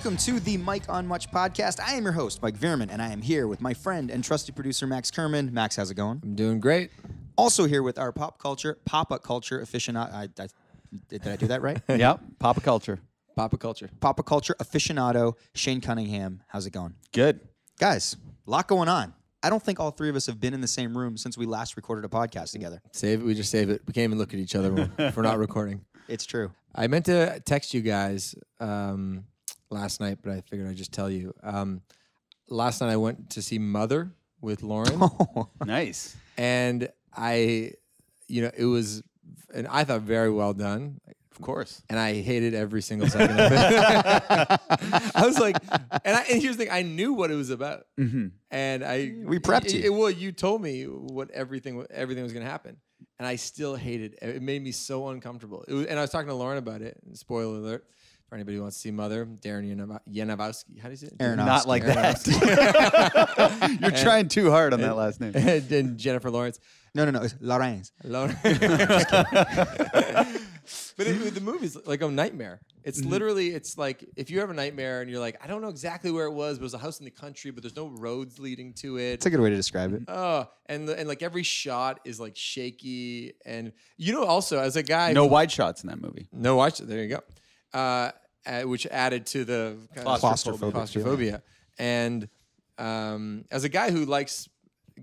Welcome to the Mike on Much podcast. I am your host, Mike Veerman, and I am here with my friend and trusty producer, Max Kerman. Max, how's it going? I'm doing great. Also here with our pop culture aficionado. Did I do that right? Yep, Papa Culture. Papa culture. Papa culture aficionado, Shane Cunningham. How's it going? Good. Guys, a lot going on. I don't think all three of us have been in the same room since we last recorded a podcast together. Save it. We just save it. We can't even look at each other if we're not recording. It's true. I meant to text you guys last night, but I figured I'd just tell you. Last night I went to see Mother with Lauren. Nice. And it was, and I thought very well done. Of course. And I hated every single second of it. I was like, and here's the thing, I knew what it was about. Mm-hmm. And We prepped you. Well, you told me what everything was going to happen. And I still hated it. It made me so uncomfortable. And I was talking to Lauren about it. Spoiler alert. For anybody who wants to see Mother, Darren Yanavowski. How do you say it? Aronofsky. Not like that. You're trying too hard on that last name. And Jennifer Lawrence. No. It's Lawrence. Lauren. But the movie's like a nightmare. It's literally, it's like, if you have a nightmare and you're like, I don't know exactly where it was, but it was a house in the country, but there's no roads leading to it. It's a good way to describe it. Oh, and like every shot is like shaky. And also as a guy. No wide shots in that movie. No watch. There you go. Which added to the kind of claustrophobia. And as a guy who likes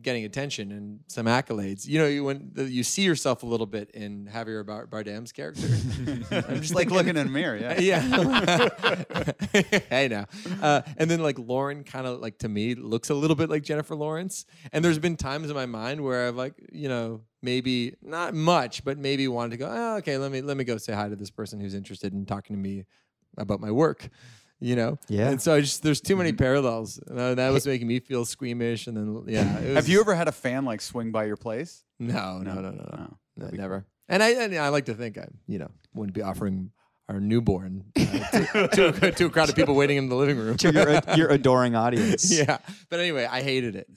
getting attention and some accolades, you see yourself a little bit in Javier Bardem's character. I'm just like looking in a mirror. Yeah. Yeah. Hey now. And then like Lauren kind of like to me looks a little bit like Jennifer Lawrence. And there's been times in my mind where I've like, maybe not much, but maybe wanted to go, okay, let me go say hi to this person who's interested in talking to me about my work. Yeah. And so there's too many parallels. That was making me feel squeamish. And then, Have you ever had a fan like swing by your place? No, never. And I like to think I, wouldn't be offering our newborn to a crowd of people waiting in the living room. To your adoring audience. Yeah. But anyway, I hated it.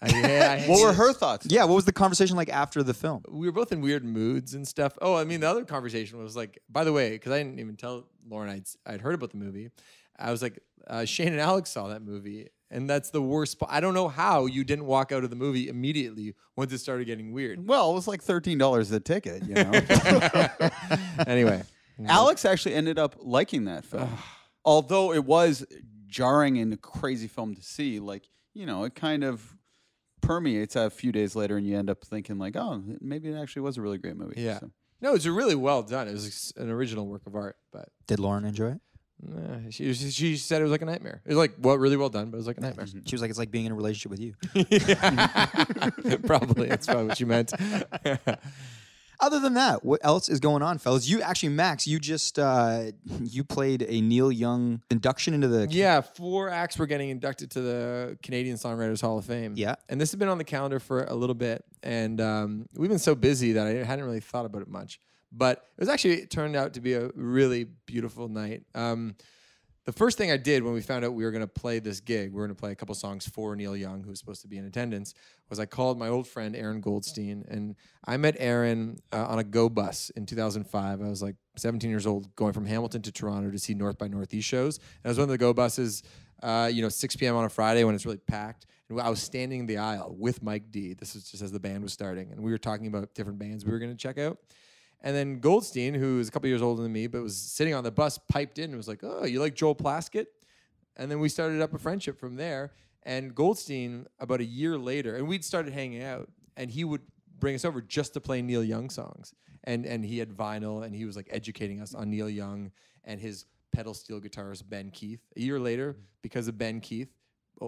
What were her thoughts? Yeah, what was the conversation like after the film? We were both in weird moods and stuff. Oh, I mean, the other conversation was like, by the way, because I didn't even tell Lauren I'd heard about the movie. I was like, Shane and Alex saw that movie, and that's the worst. I don't know how you didn't walk out of the movie immediately once it started getting weird. Well, it was like $13 a ticket, Anyway. Alex actually ended up liking that film. Although it was jarring and a crazy film to see, it kind of permeates a few days later, and you end up thinking like, oh, maybe it actually was a really great movie. Yeah. So. No, it's really well done. It was an original work of art. But Did Lauren enjoy it? She said it was like a nightmare. It was like, really well done, but it was like a nightmare. She was like, it's like being in a relationship with you. Probably. That's probably what you meant. Other than that, what else is going on, fellas? You actually, Max, you just you played a Neil Young induction into the... Yeah, 4 acts were getting inducted to the Canadian Songwriters Hall of Fame. Yeah. And this has been on the calendar for a little bit, and we've been so busy that I hadn't really thought about it much. But it turned out to be a really beautiful night. The first thing I did when we found out we were going to play this gig, we were going to play a couple songs for Neil Young, who was supposed to be in attendance, was I called my old friend Aaron Goldstein. And I met Aaron on a Go bus in 2005. I was like 17 years old, going from Hamilton to Toronto to see North by Northeast shows. And I was one of the Go buses, 6 p.m. on a Friday when it's really packed. And I was standing in the aisle with Mike D. This was just as the band was starting. And we were talking about different bands we were going to check out. And then Goldstein, who is a couple years older than me, but was sitting on the bus, piped in and was like, oh, you like Joel Plaskett? And then we started up a friendship from there. And Goldstein, about a year later, and we'd started hanging out, and he would bring us over just to play Neil Young songs. And he had vinyl, and he was like educating us on Neil Young and his pedal steel guitarist, Ben Keith. A year later, because of Ben Keith,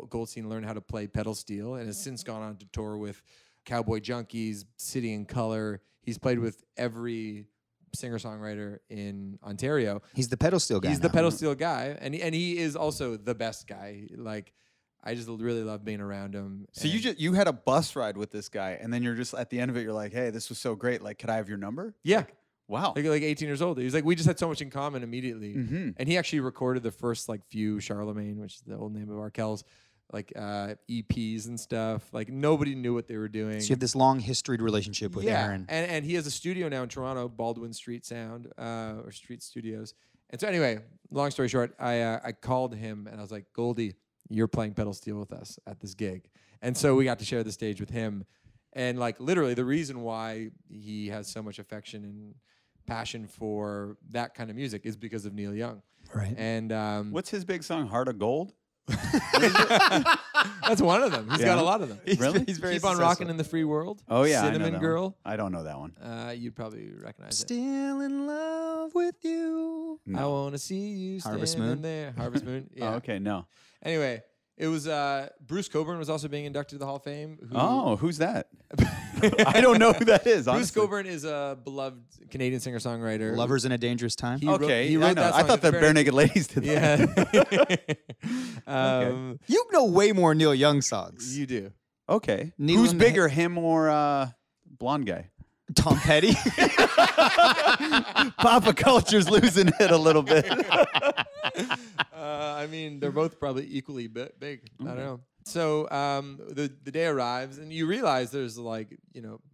Goldstein learned how to play pedal steel and has since gone on to tour with Cowboy Junkies, City and Colour. He's played with every singer-songwriter in Ontario. He's the pedal steel guy. He's the pedal steel guy, and he is also the best guy. Like, I just really love being around him. So you had a bus ride with this guy, and then you're just at the end of it, you're like, hey, this was so great. Like, could I have your number? Yeah. Wow. Like 18 years old. He was like, we just had so much in common immediately. Mm-hmm. And he actually recorded the first few Charlemagne, which is the old name of Arkells, EPs and stuff. Like, nobody knew what they were doing. So you have this long historied relationship with Aaron. And he has a studio now in Toronto, Baldwin Street Sound, or Street Studios. And so anyway, long story short, I called him and I was like, Goldie, you're playing pedal steel with us at this gig. And so we got to share the stage with him. And like literally the reason why he has so much affection and passion for that kind of music is because of Neil Young. Right. And What's his big song? Heart of Gold? that's one of them. He's got a lot of them. Really? He's very Keep on successful. rocking in the free world. Oh, yeah. I know Cinnamon that Girl. one. I don't know that one. You'd probably recognize it. Still in love with you. I want to see you Harvest standing Moon? there. Harvest Moon. Yeah. Oh, okay, no. Anyway, it was Bruce Cockburn was also being inducted to the Hall of Fame. Who's that? I don't know who that is, Bruce honestly. Cockburn is a beloved Canadian singer-songwriter. Lovers in a Dangerous Time. He wrote- Okay, he I wrote know. that I song thought the very- Bare Naked Ladies did that. Yeah. You know way more Neil Young songs. You do. Okay. Neil Who's and bigger, him or blonde guy? Tom Petty. Papa Culture's losing it a little bit. I mean, they're both probably equally big. I don't know. So the day arrives, and you realize there's like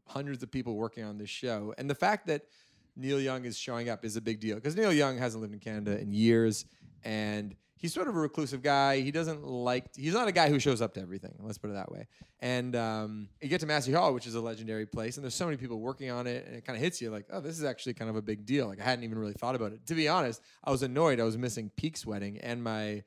hundreds of people working on this show, and the fact that Neil Young is showing up is a big deal because Neil Young hasn't lived in Canada in years, and he's sort of a reclusive guy. He's not a guy who shows up to everything. Let's put it that way. And you get to Massey Hall, which is a legendary place, and there's so many people working on it, and it kind of hits you like, oh, this is actually kind of a big deal. Like I hadn't even really thought about it. To be honest, I was annoyed. I was missing Peake's wedding and my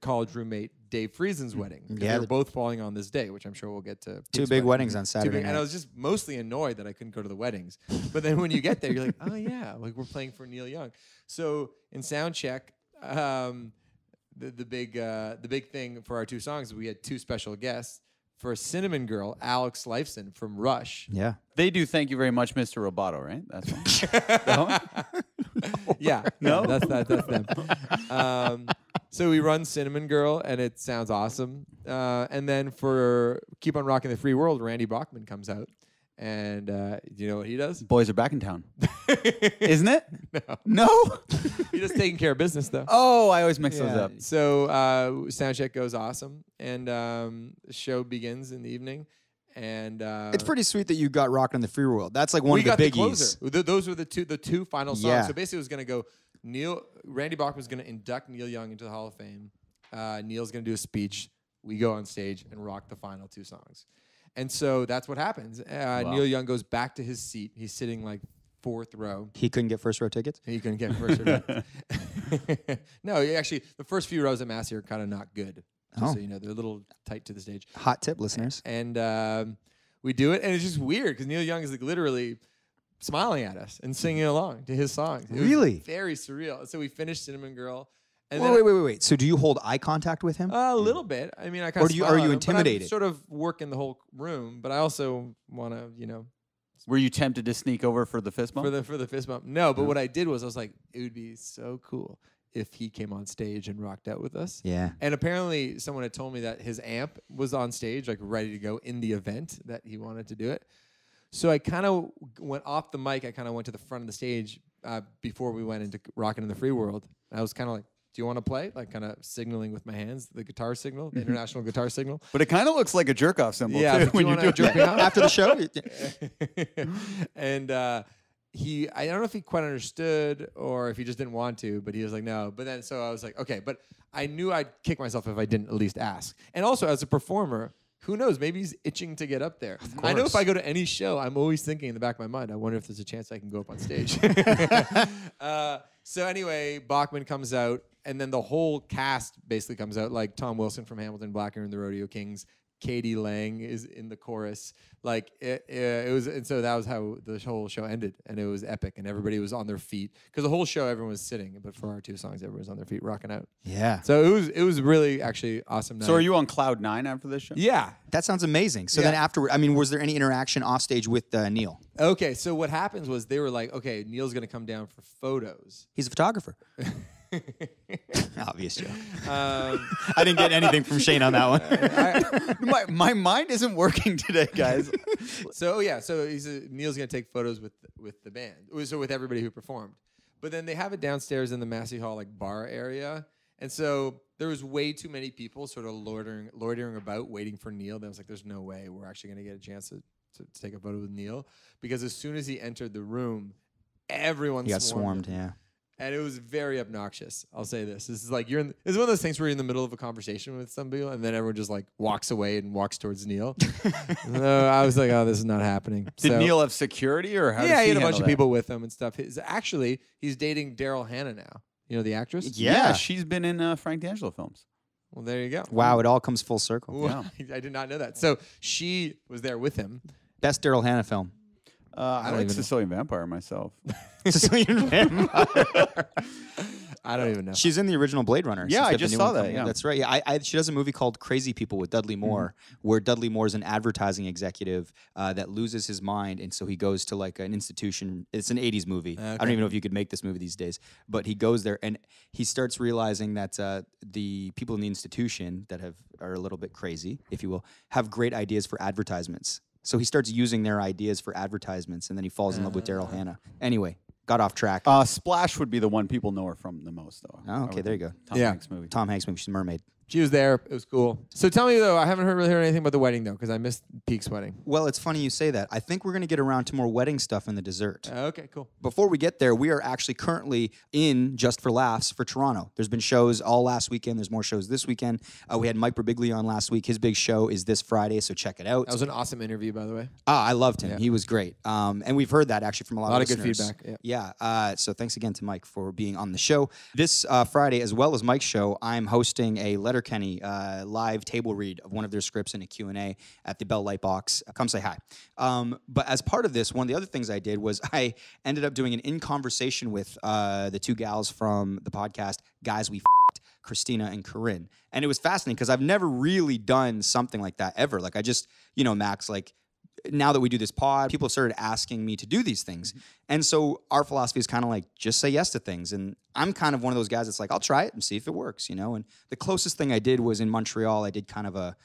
college roommate Dave Friesen's wedding. Yeah, they were both falling on this day, which I'm sure we'll get to. Two Peake's big wedding. weddings on Saturday And I night. was just mostly annoyed that I couldn't go to the weddings. But then when you get there, you're like, oh yeah, like we're playing for Neil Young. So in sound check, the big thing for our two songs, we had two special guests. For Cinnamon Girl, Alex Lifeson from Rush. Yeah. They do Thank You Very Much, Mr. Roboto, right? That's one. Yeah, No? yeah, that's them. So we run Cinnamon Girl, and it sounds awesome. And then for Keep on Rocking the Free World, Randy Bachman comes out, and do you know what he does? Boys are back in town. Isn't it? No. No? He's just taking care of business, though. Oh, I always mix those up. So soundcheck goes awesome, and the show begins in the evening. And It's pretty sweet that you got Rockin' in the Free World. That's like one we of the got the biggies. closer. Those were the two final songs. Yeah. So basically, it was going to go. Randy Bachman was going to induct Neil Young into the Hall of Fame. Neil's going to do a speech. We go on stage and rock the final two songs. And so that's what happens. Neil Young goes back to his seat. He's sitting like fourth row. He couldn't get first row tickets? And he couldn't get first row. No, actually, the first few rows at Massey are kind of not good. Just so you know, they're a little tight to the stage. Hot tip, listeners. And we do it, and it's just weird because Neil Young is like literally smiling at us and singing along to his songs. It was Really? very surreal. So we finished Cinnamon Girl. And Wait. So do you hold eye contact with him? A little bit. I mean, I kind Or of. are you intimidated? I'm sort of working the whole room, but I also want to, Were you tempted to sneak over for the fist bump? for the fist bump. No, but what I did was I was like, it would be so cool if he came on stage and rocked out with us. Yeah. And apparently someone had told me that his amp was on stage, like ready to go in the event that he wanted to do it. So I kind of went off the mic. I kind of went to the front of the stage before we went into Rockin' in the Free World. I was kind of like, do you want to play? Like kind of signaling with my hands, the guitar signal, the international guitar signal. But it kind of looks like a jerk off symbol Yeah, too, do when you you're wanna doing jerk me that. off? After the show? And I don't know if he quite understood or if he just didn't want to, but he was like, no. But then, so I was like, okay. But I knew I'd kick myself if I didn't at least ask. And also, as a performer, who knows? Maybe he's itching to get up there. I know if I go to any show, I'm always thinking in the back of my mind, I wonder if there's a chance I can go up on stage. So anyway, Bachman comes out, and then the whole cast basically comes out, like Tom Wilson from Hamilton, Black and the Rodeo Kings. Katie Lang is in the chorus. Like it was, and so that was how the whole show ended, and it was epic, and everybody was on their feet because the whole show everyone was sitting, but for our two songs, everyone was on their feet rocking out. Yeah. So it was really actually awesome. So are you on cloud 9 after this show? Yeah. That sounds amazing. So Yeah. then afterward, was there any interaction off stage with Neil? Okay, so what happens was they were like, okay, Neil's gonna come down for photos. He's a photographer. Obvious joke. I didn't get anything from Shane on that one. my mind isn't working today, guys. So Neil's gonna take photos with the band, so with everybody who performed. But then they have it downstairs in the Massey Hall like bar area, and so there was way too many people sort of loitering about waiting for Neil. That was like, there's no way we're actually gonna get a chance to take a photo with Neil, because as soon as he entered the room, everyone You got swarmed swarmed, him. yeah. And it was very obnoxious. I'll say this. This is like it's one of those things where you're in the middle of a conversation with somebody and then everyone just like walks away and walks towards Neil. So I was like, oh, this is not happening. Did Neil have security or how yeah, does he had a bunch of that? people with him and stuff. He's dating Daryl Hannah now. You know the actress? Yeah, she's been in Frank D'Angelo films. Well, there you go. Wow, it all comes full circle. Yeah. I did not know that. So she was there with him. Best Daryl Hannah film. I like Sicilian Vampire myself. Sicilian Vampire. I don't even know. She's in the original Blade Runner. Yeah, She's I got the just new saw one that, coming yeah. out. That's right. Yeah, she does a movie called Crazy People with Dudley Moore, where Dudley Moore is an advertising executive that loses his mind, and so he goes to like an institution. It's an 80s movie. I don't even know if you could make this movie these days, but he goes there and he starts realizing that the people in the institution that are a little bit crazy, if you will, have great ideas for advertisements. So he starts using their ideas for advertisements, and then he falls in love with Daryl Hannah. Anyway, got off track. Splash would be the one people know her from the most, though. Oh, okay, there you go. Tom Hanks movie. Tom Hanks movie. She's a mermaid. She was there. It was cool. So tell me, though, I haven't really heard anything about the wedding, though, because I missed Peake's wedding. Well, it's funny you say that. I think we're going to get around to more wedding stuff in the dessert. Okay, cool. Before we get there, we are actually currently in Just for Laughs for Toronto. There's been shows all last weekend. There's more shows this weekend. We had Mike Birbiglia on last week. His big show is this Friday, so check it out. That was an awesome interview, by the way. I loved him. Yeah. He was great. And we've heard that actually from a lot of good listeners. feedback. Yeah. So thanks again to Mike for being on the show. This Friday, as well as Mike's show, I'm hosting a Letterkenny live table read of one of their scripts in a Q&A at the Bell Lightbox. Come say hi. But as part of this, one of the other things I did was I ended up doing an in conversation with the two gals from the podcast, Guys We F***ed, Krystyna and Corinne. And it was fascinating because I've never really done something like that ever. Like I just, Max, like, now that we do this pod, people started asking me to do these things. And so our philosophy is kind of like, just say yes to things. And I'm kind of one of those guys that's like, I'll try it and see if it works, And the closest thing I did was in Montreal. I did kind of a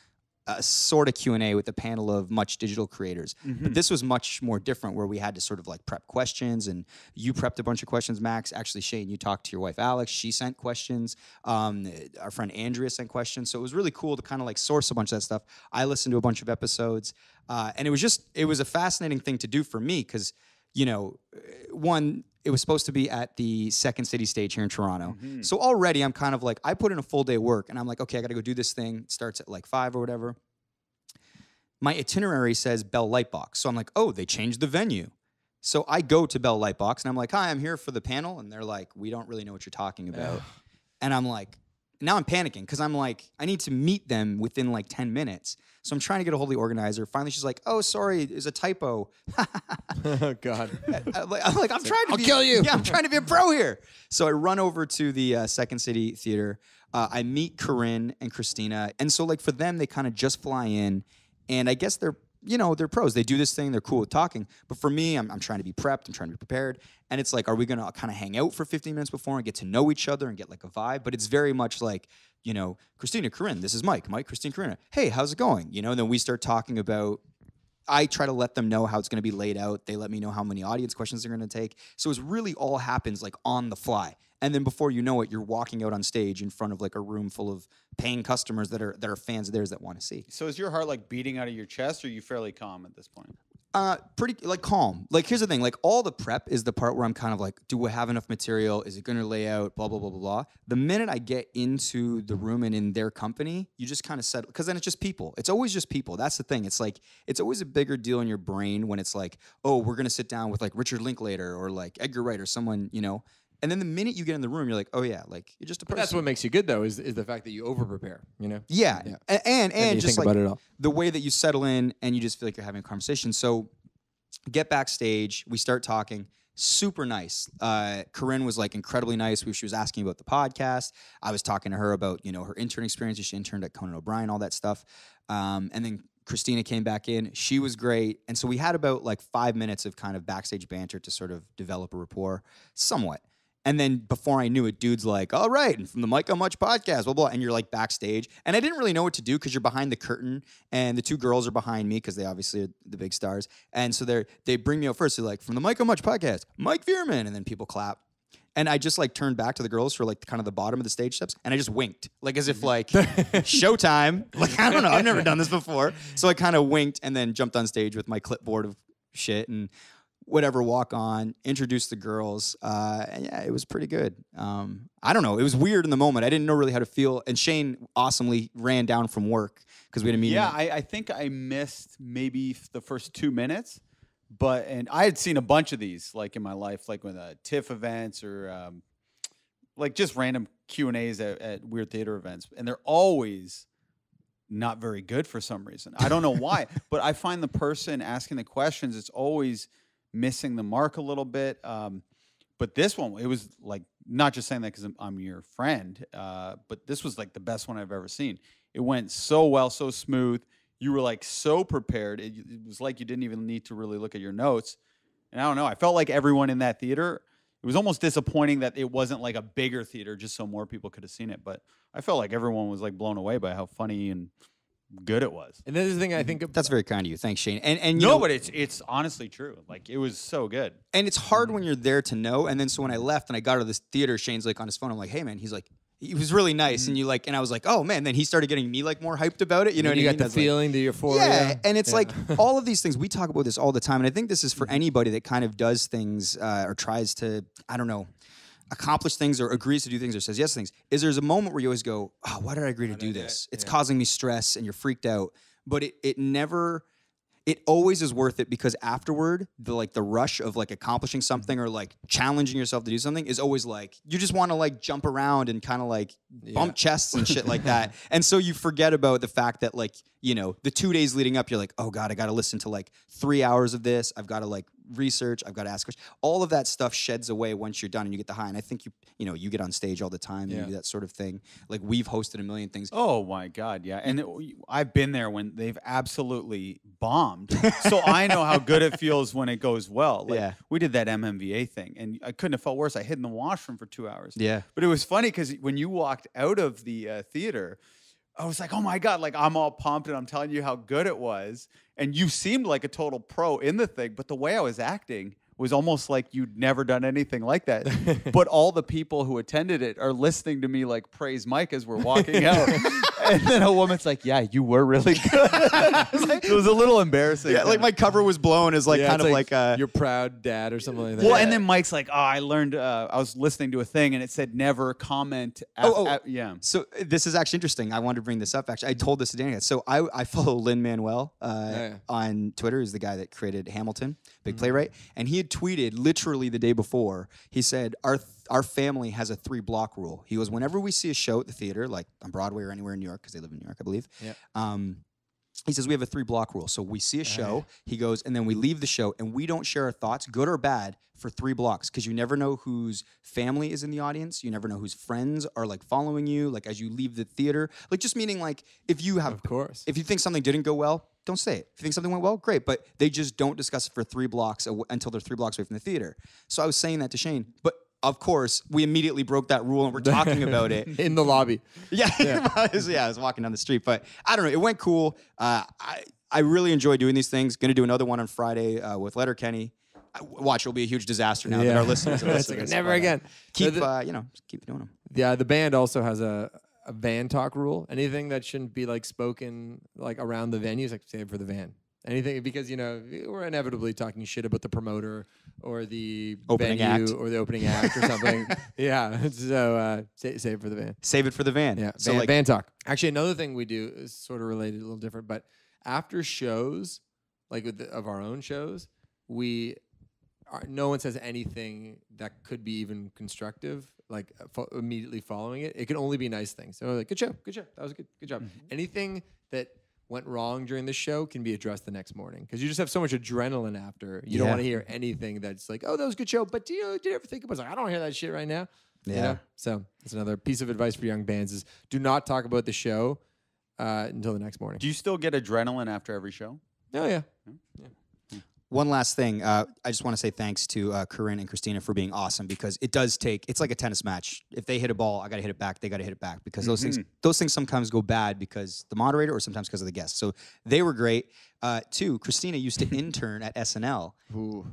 sort of Q&A with a panel of much digital creators. But this was much more different where we had to sort of like prep questions, and you prepped a bunch of questions, Max. Actually, Shane, you talked to your wife, Alex. She sent questions. Our friend Andrea sent questions. So it was really cool to kind of like source a bunch of that stuff. I listened to a bunch of episodes, and it was a fascinating thing to do for me because, one, it was supposed to be at the Second City stage here in Toronto. So already I'm kind of like, I put in a full day work and I'm like, okay, I got to go do this thing. It starts at like 5 or whatever. My itinerary says Bell Lightbox. So I'm like, oh, they changed the venue. So I go to Bell Lightbox and I'm like, hi, I'm here for the panel. And they're like, we don't really know what you're talking about. And I'm like, now I'm panicking because I'm like, I need to meet them within like 10 minutes. So I'm trying to get a hold of the organizer. Finally, she's like, oh, sorry, there's a typo. Oh, God. I'm like, I'm trying to I'll kill you. Yeah, I'm trying to be a pro here. So I run over to the Second City Theater. I meet Corinne and Krystyna. And so like for them, they kind of just fly in. And I guess they're pros. They do this thing. They're cool with talking. But for me, I'm trying to be prepped. I'm trying to be prepared. And it's like, are we going to kind of hang out for 15 minutes before and get to know each other and get like a vibe? But it's very much like, Krystyna, Corinne, this is Mike, Krystyna, Corinne. Hey, how's it going? And then we start talking about, I try to let them know how it's going to be laid out. They let me know how many audience questions they're going to take. So it's really all happens like on the fly. And then before you know it, you're walking out on stage in front of like a room full of paying customers that are fans of theirs that want to see. So is your heart like beating out of your chest, or are you fairly calm at this point? Pretty like calm. Like here's the thing, like all the prep is the part where I'm kind of like, do we have enough material? Is it going to lay out? Blah, blah, blah, blah, blah. The minute I get into the room and in their company, you just kind of settle, because then it's just people. It's always just people. That's the thing. It's like, it's always a bigger deal in your brain when it's like, oh, we're going to sit down with like Richard Linklater or like Edgar Wright or someone, And then the minute you get in the room, you're like, oh yeah, like you're just a person. But that's what makes you good, though, is the fact that you over-prepare, Yeah. And you just think like about it all. the way that you settle in and you just feel like you're having a conversation. So get backstage, we start talking. Super nice. Corinne was like incredibly nice. She was asking about the podcast. I was talking to her about, her intern experience. She interned at Conan O'Brien, all that stuff. And then Krystyna came back in. She was great. And so we had about like 5 minutes of kind of backstage banter to sort of develop a rapport somewhat. And then before I knew it, dude's like, all right, and from the Mike on Much podcast, blah, blah. And you're like backstage. And I didn't really know what to do because you're behind the curtain and the two girls are behind me because they obviously are the big stars. And so they bring me out first. They're like, from the Mike on Much podcast, Mike Veerman. And then people clap. And I just like turned back to the girls for like kind of the bottom of the stage steps. And I just winked like as if like showtime. Like, I don't know. I've never done this before. So I kind of winked and then jumped on stage with my clipboard of shit and whatever, walk on, introduce the girls. And yeah, it was pretty good. I don't know. It was weird in the moment. I didn't know really how to feel. And Shane awesomely ran down from work because we had a meeting. Yeah, I think I missed maybe the first 2 minutes. And I had seen a bunch of these like in my life, like with TIFF events or like just random Q&As at weird theater events. And they're always not very good for some reason. I don't know why, but I find the person asking the questions, it's always missing the mark a little bit. But this one, it was like, not just saying that because I'm your friend, but this was like the best one I've ever seen. It went so well, so smooth. You were like so prepared. It was like you didn't even need to really look at your notes. And I don't know, I felt like everyone in that theater, it was almost disappointing that it wasn't like a bigger theater just so more people could have seen it. But I felt like everyone was like blown away by how funny and good it was. And this is the thing I think That's very kind of you. Thanks, Shane. And you No, know, but it's honestly true. Like it was so good. and it's hard when you're there to know. And then so when I left and I got out of this theater, Shane's like on his phone. I'm like, hey man, he's like, he was really nice. And you like, and I was like, oh man. Then he started getting me like more hyped about it. You know what I you mean? got the That's like- feeling, the euphoria. Yeah, and it's like all of these things, we talk about this all the time, and I think this is for anybody that kind of does things or tries to, I don't know, accomplish things or agrees to do things or says yes to things, is there's a moment where you always go, oh, why did I agree to do this? It's causing me stress and you're freaked out. But it never... It always is worth it because afterward, the rush of like accomplishing something or like challenging yourself to do something is always like you just want to like jump around and kind of like bump chests and shit like that. And so you forget about the fact that like, you know, the 2 days leading up, you're like, oh God, I got to listen to like 3 hours of this. I've got to like research. I've got to ask questions. All of that stuff sheds away once you're done and you get the high. And I think you get on stage all the time and you do that sort of thing. Like we've hosted a million things. Oh my God, yeah. And I've been there when they've absolutely bombed. So I know how good it feels when it goes well. Like we did that MMVA thing and I couldn't have felt worse. I hid in the washroom for 2 hours. Yeah. But it was funny because when you walked out of the theater, I was like, oh my God, like I'm all pumped and I'm telling you how good it was. And you seemed like a total pro in the thing, but the way I was acting was almost like you'd never done anything like that. But all the people who attended it are listening to me like praise Mike as we're walking out. And then a woman's like, yeah, you were really good. It was a little embarrassing. Yeah, like my cover was blown as like kind of like your proud dad or something like that. Well, and then Mike's like, oh, I learned, I was listening to a thing and it said never comment. Yeah. So this is actually interesting. I wanted to bring this up, actually. I told this to Danny. So I follow Lin-Manuel on Twitter. He's the guy that created Hamilton, big playwright. And he had tweeted literally the day before. He said, our family has a 3-block rule. He goes, whenever we see a show at the theater, like on Broadway or anywhere in New York, because they live in New York, I believe. Yeah. He says we have a 3-block rule. So we see a show, he goes, and then we leave the show, and we don't share our thoughts, good or bad, for 3 blocks, because you never know whose family is in the audience. You never know whose friends are like following you, like as you leave the theater. Like just meaning like if you have, of course, if you think something didn't go well, don't say it. If you think something went well, great. But they just don't discuss it for 3 blocks until they're 3 blocks away from the theater. So I was saying that to Shane, but of course, we immediately broke that rule and we're talking about it. In the lobby. I was walking down the street. But I don't know. It went cool. I really enjoy doing these things. Going to do another one on Friday with Letterkenny. Watch, it'll be a huge disaster now that our listeners are listening. Never again. Keep keep doing them. Yeah, the band also has a van talk rule. Anything that shouldn't be like spoken like around the venue is like save for the van. Anything, because we're inevitably talking shit about the promoter or the opening venue act or the opening act or something. Yeah, so save it for the van. Save it for the van. Yeah, so van talk. Actually, another thing we do is sort of related, a little different, but after shows, like of our own shows, no one says anything that could be even constructive, like immediately following it. It can only be nice things. So like, good show, that was good job. Mm-hmm. Anything that went wrong during the show can be addressed the next morning because you just have so much adrenaline after. You don't want to hear anything that's like, oh, that was a good show, but did you ever think about it? Like, I don't hear that shit right now. Yeah. So that's another piece of advice for young bands is do not talk about the show until the next morning. Do you still get adrenaline after every show? Oh, yeah. One last thing. I just want to say thanks to Corinne and Krystyna for being awesome because it's like a tennis match. If they hit a ball, I got to hit it back. They got to hit it back because those things sometimes go bad because the moderator or sometimes because of the guest. So they were great. Two, Krystyna used to intern at SNL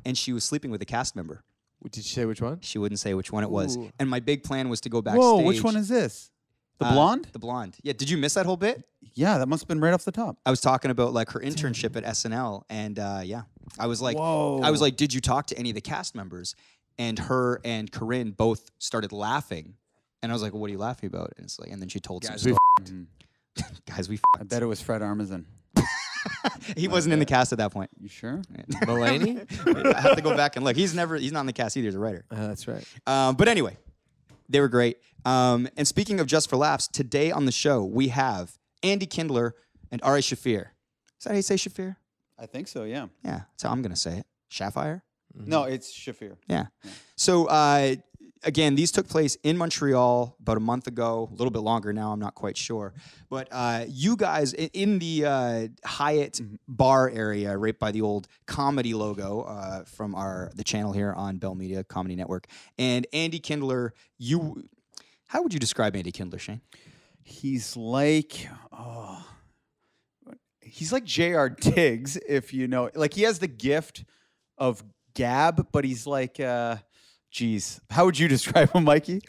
and she was sleeping with a cast member. Did she say which one? She wouldn't say which one it was. And my big plan was to go backstage. Whoa, which one is this? The blonde? The blonde. Yeah, did you miss that whole bit? Yeah, that must have been right off the top. I was talking about like her internship at SNL and yeah. I was like, Whoa. did you talk to any of the cast members? And her and Corinne both started laughing. And I was like, well, what are you laughing about? And it's like, and then she told some story. Guys, we I bet it was Fred Armisen. He wasn't in the cast at that point. You sure? Mulaney? I have to go back and look. He's not in the cast either as a writer. That's right. But anyway, they were great. And speaking of Just for Laughs, today on the show, we have Andy Kindler and Ari Shaffir. Is that how you say Shaffir? I think so, yeah. Yeah, that's how I'm going to say it. Shaffir? No, it's Shaffir. Yeah. So, again, these took place in Montreal about a month ago, a little bit longer now, I'm not quite sure. But you guys in the Hyatt bar area, right by the old comedy logo from the channel here on Bell Media Comedy Network. And Andy Kindler, how would you describe Andy Kindler, Shane? He's like, he's like J.R. Diggs, if you know. Like, he has the gift of gab, but he's like, geez, how would you describe him, Mikey?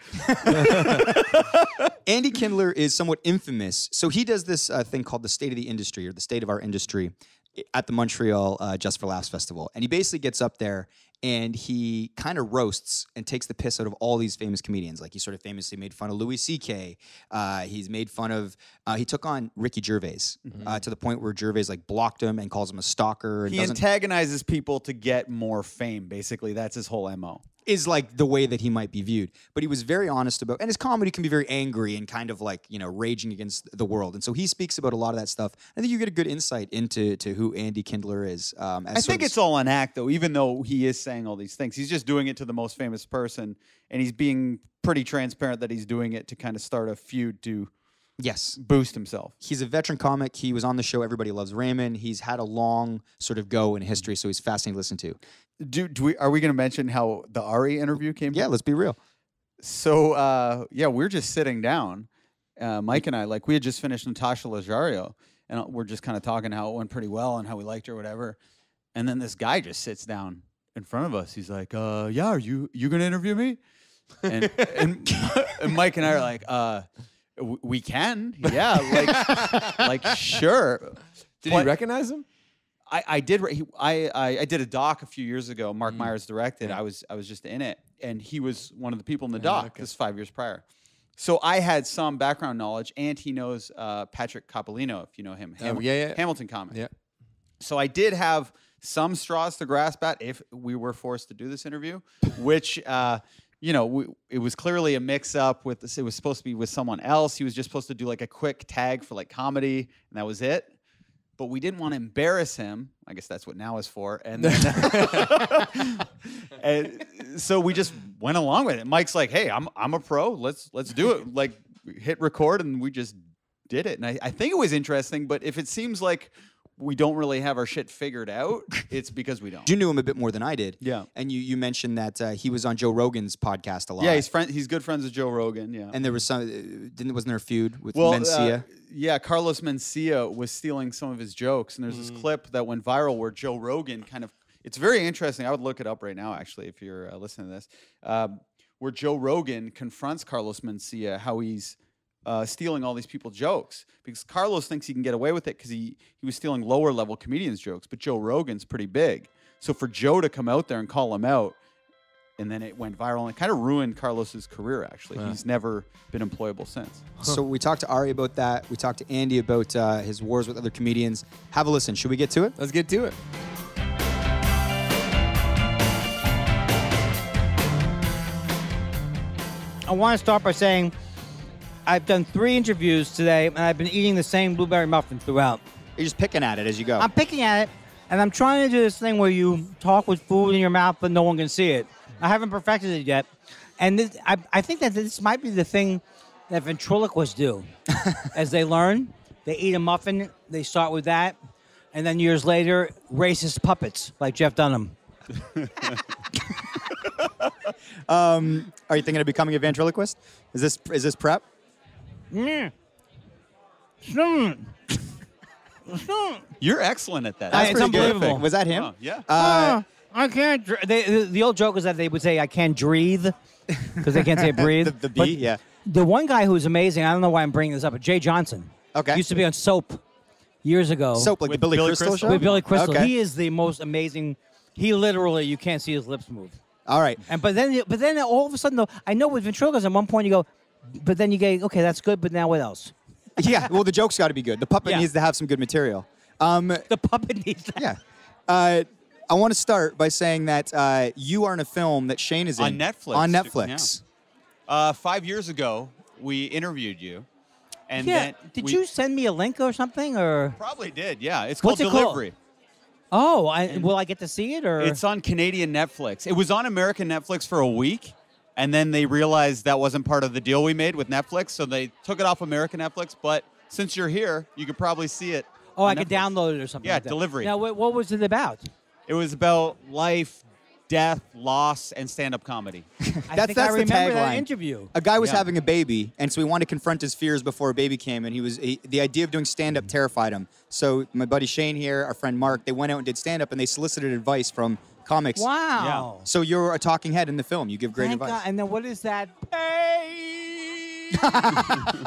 Andy Kindler is somewhat infamous. So he does this thing called the State of the Industry, or the State of Our Industry, at the Montreal Just for Laughs Festival. And he basically gets up there and he kind of roasts and takes the piss out of all these famous comedians. Like, he sort of famously made fun of Louis C.K. He's made fun of, he took on Ricky Gervais to the point where Gervais like blocked him and calls him a stalker. And he antagonizes people to get more fame, basically. That's his whole MO. Is like the way that he might be viewed. But he was very honest about, and his comedy can be very angry and kind of like, raging against the world. And so he speaks about a lot of that stuff. I think you get a good insight into who Andy Kindler is. I think it's all an act, though, even though he is saying all these things. He's just doing it to the most famous person, and he's being pretty transparent that he's doing it to kind of start a feud to boost himself. He's a veteran comic. He was on the show Everybody Loves Raymond. He's had a long sort of go in history, so he's fascinating to listen to. Are we going to mention how the Ari interview came? Yeah, let's be real. So, we're just sitting down. Mike and I, like, we had just finished Natasha Leggero, and we're just kind of talking how it went pretty well and how we liked her or whatever. And then this guy just sits down in front of us. He's like, yeah, are you going to interview me? And, and Mike and I are like, we can. Yeah, like sure. Did you recognize him? I did. I did a doc a few years ago. Mark Myers directed. Yeah. I was just in it, and he was one of the people in the doc. This 5 years prior. So I had some background knowledge, and he knows Patrick Coppolino, if you know him. Hamilton comic. Yeah. So I did have some straws to grasp at if we were forced to do this interview, which it was clearly a mix-up with this. It was supposed to be with someone else. He was just supposed to do like a quick tag for like comedy, and that was it. But we didn't want to embarrass him. I guess that's what now is for. And then and so we just went along with it. Mike's like, "Hey, I'm a pro. Let's do it." Like, hit record, and we just did it. And I think it was interesting. But if it seems like we don't really have our shit figured out, it's because we don't. You knew him a bit more than I did. Yeah. And you mentioned that he was on Joe Rogan's podcast a lot. Yeah, he's good friends with Joe Rogan, yeah. And there was wasn't there a feud with Mencia? Carlos Mencia was stealing some of his jokes, and there's this clip that went viral where Joe Rogan it's very interesting. I would look it up right now, actually, if you're listening to this, where Joe Rogan confronts Carlos Mencia, how he's stealing all these people's jokes, because Carlos thinks he can get away with it because he was stealing lower level comedians' jokes, but Joe Rogan's pretty big. So for Joe to come out there and call him out, and then it went viral, and it kind of ruined Carlos's career, actually. He's never been employable since. So we talked to Ari about that. We talked to Andy about his wars with other comedians. Have a listen. Should we get to it? Let's get to it. I want to start by saying I've done 3 interviews today, and I've been eating the same blueberry muffin throughout. You're just picking at it as you go. I'm picking at it, and I'm trying to do this thing where you talk with food in your mouth, but no one can see it. I haven't perfected it yet. And I think that this might be the thing that ventriloquists do. As they learn, they eat a muffin, they start with that, and then years later, racist puppets like Jeff Dunham. Are you thinking of becoming a ventriloquist? Is this prep? Yeah. You're excellent at that. It's That's pretty good. unbelievable. Was that him? Oh, yeah. I can't. The old joke is that they would say I can't breathe because they can't say breathe. the B, But yeah. The one guy who's amazing, I don't know why I'm bringing this up, but Jay Johnson. Okay. Used to be on Soap. years ago. Soap, like the With Billy Billy Crystal Crystal? show? With Billy Crystal. Okay. He is the most amazing. He literally, you can't see his lips move. All right. And but then all of a sudden, though, I know with ventriloquism, at one point you go, but then you go, okay, that's good, but now what else? Yeah, well, the joke's got to be good. The puppet Yeah. needs to have some good material. The puppet needs that. Yeah. I want to start by saying that you are in a film that Shane is in. On Netflix. On Netflix. 5 years ago, we interviewed you. And Yeah. then Did you send me a link or something? Or Probably did, yeah. It's called What's it called? Delivery. will I get to see it? Or It's on Canadian Netflix. It was on American Netflix for a week, and then they realized that wasn't part of the deal we made with Netflix, so they took it off American Netflix. But since you're here, you could probably see it. I on could Netflix. download it or something. Yeah, like that. Delivery. Now, what was it about? It was about life, death, loss, and stand-up comedy. I think I the remember that tagline. interview. A guy was Yeah. having a baby, and so he wanted to confront his fears before a baby came, and the idea of doing stand-up terrified him. So my buddy Shane here, our friend Mark, they went out and did stand-up, and they solicited advice from comics. Wow. So you're a talking head in the film. You give great Thank advice. God. And then what is that?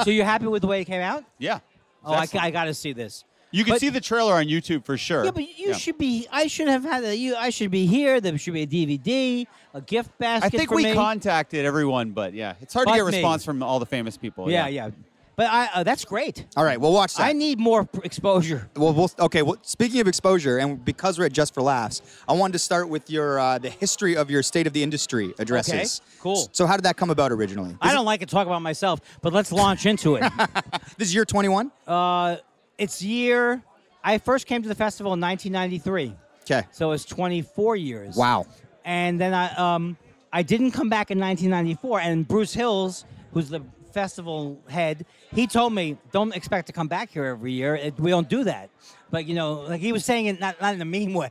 So you're happy with the way it came out? Yeah. Oh, I Excellent. got to see this. You can But- see the trailer on YouTube for sure. Yeah, but you should be. I should have had a. I should be here. There should be a DVD, a gift basket. I think for we me. contacted everyone, but yeah, it's hard But to get me. response from all the famous people. Yeah. But that's great. All right, well, watch that. I need more exposure. Well, speaking of exposure, and because we're at Just for Laughs, I wanted to start with your the history of your State of the Industry addresses. Okay, cool. So how did that come about originally? I don't like to talk about myself, but let's launch into it. This is year 21? It's year. I first came to the festival in 1993, Okay. so it's 24 years. Wow. And then I didn't come back in 1994. And Bruce Hills, who's the festival head, he told me, don't expect to come back here every year. We don't do that. But, like he was saying it not in a mean way.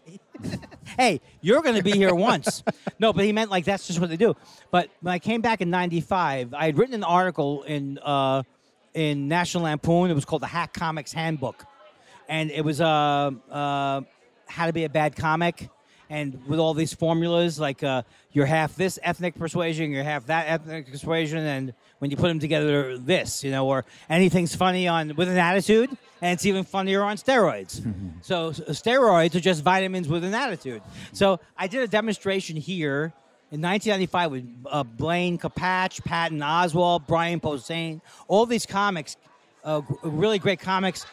Hey, you're going to be here once. No, but he meant like that's just what they do. But when I came back in 95, I had written an article in National Lampoon. It was called the Hack Comics Handbook. And it was how to be a bad comic. And with all these formulas, like you're half this ethnic persuasion, you're half that ethnic persuasion, and when you put them together, this, or anything's funny with an attitude, and it's even funnier on steroids. So steroids are just vitamins with an attitude. So I did a demonstration here in 1995 with Blaine Capatch, Patton Oswalt, Brian Posehn, all these comics, really great comics,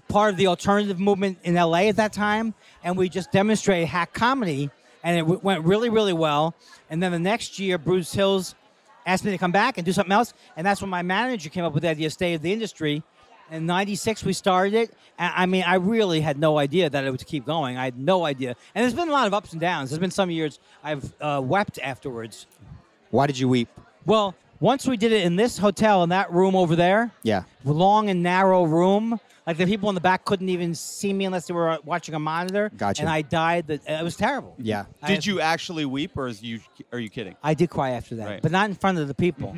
part of the alternative movement in LA at that time, and we just demonstrated hack comedy, and it went really, really well. And then the next year, Bruce Hills asked me to come back and do something else, and that's when my manager came up with the idea of State of the Industry. In '96, we started it. I mean, I really had no idea that it would keep going. I had no idea. And there's been a lot of ups and downs. There's been some years I've wept afterwards. Why did you weep? Well, once we did it in this hotel, in that room over there, Yeah. long and narrow room. Like the people in the back couldn't even see me unless they were watching a monitor. Gotcha. And I died. It was terrible. Yeah. Did you actually weep, or are you kidding? I did cry after that, Right. but not in front of the people.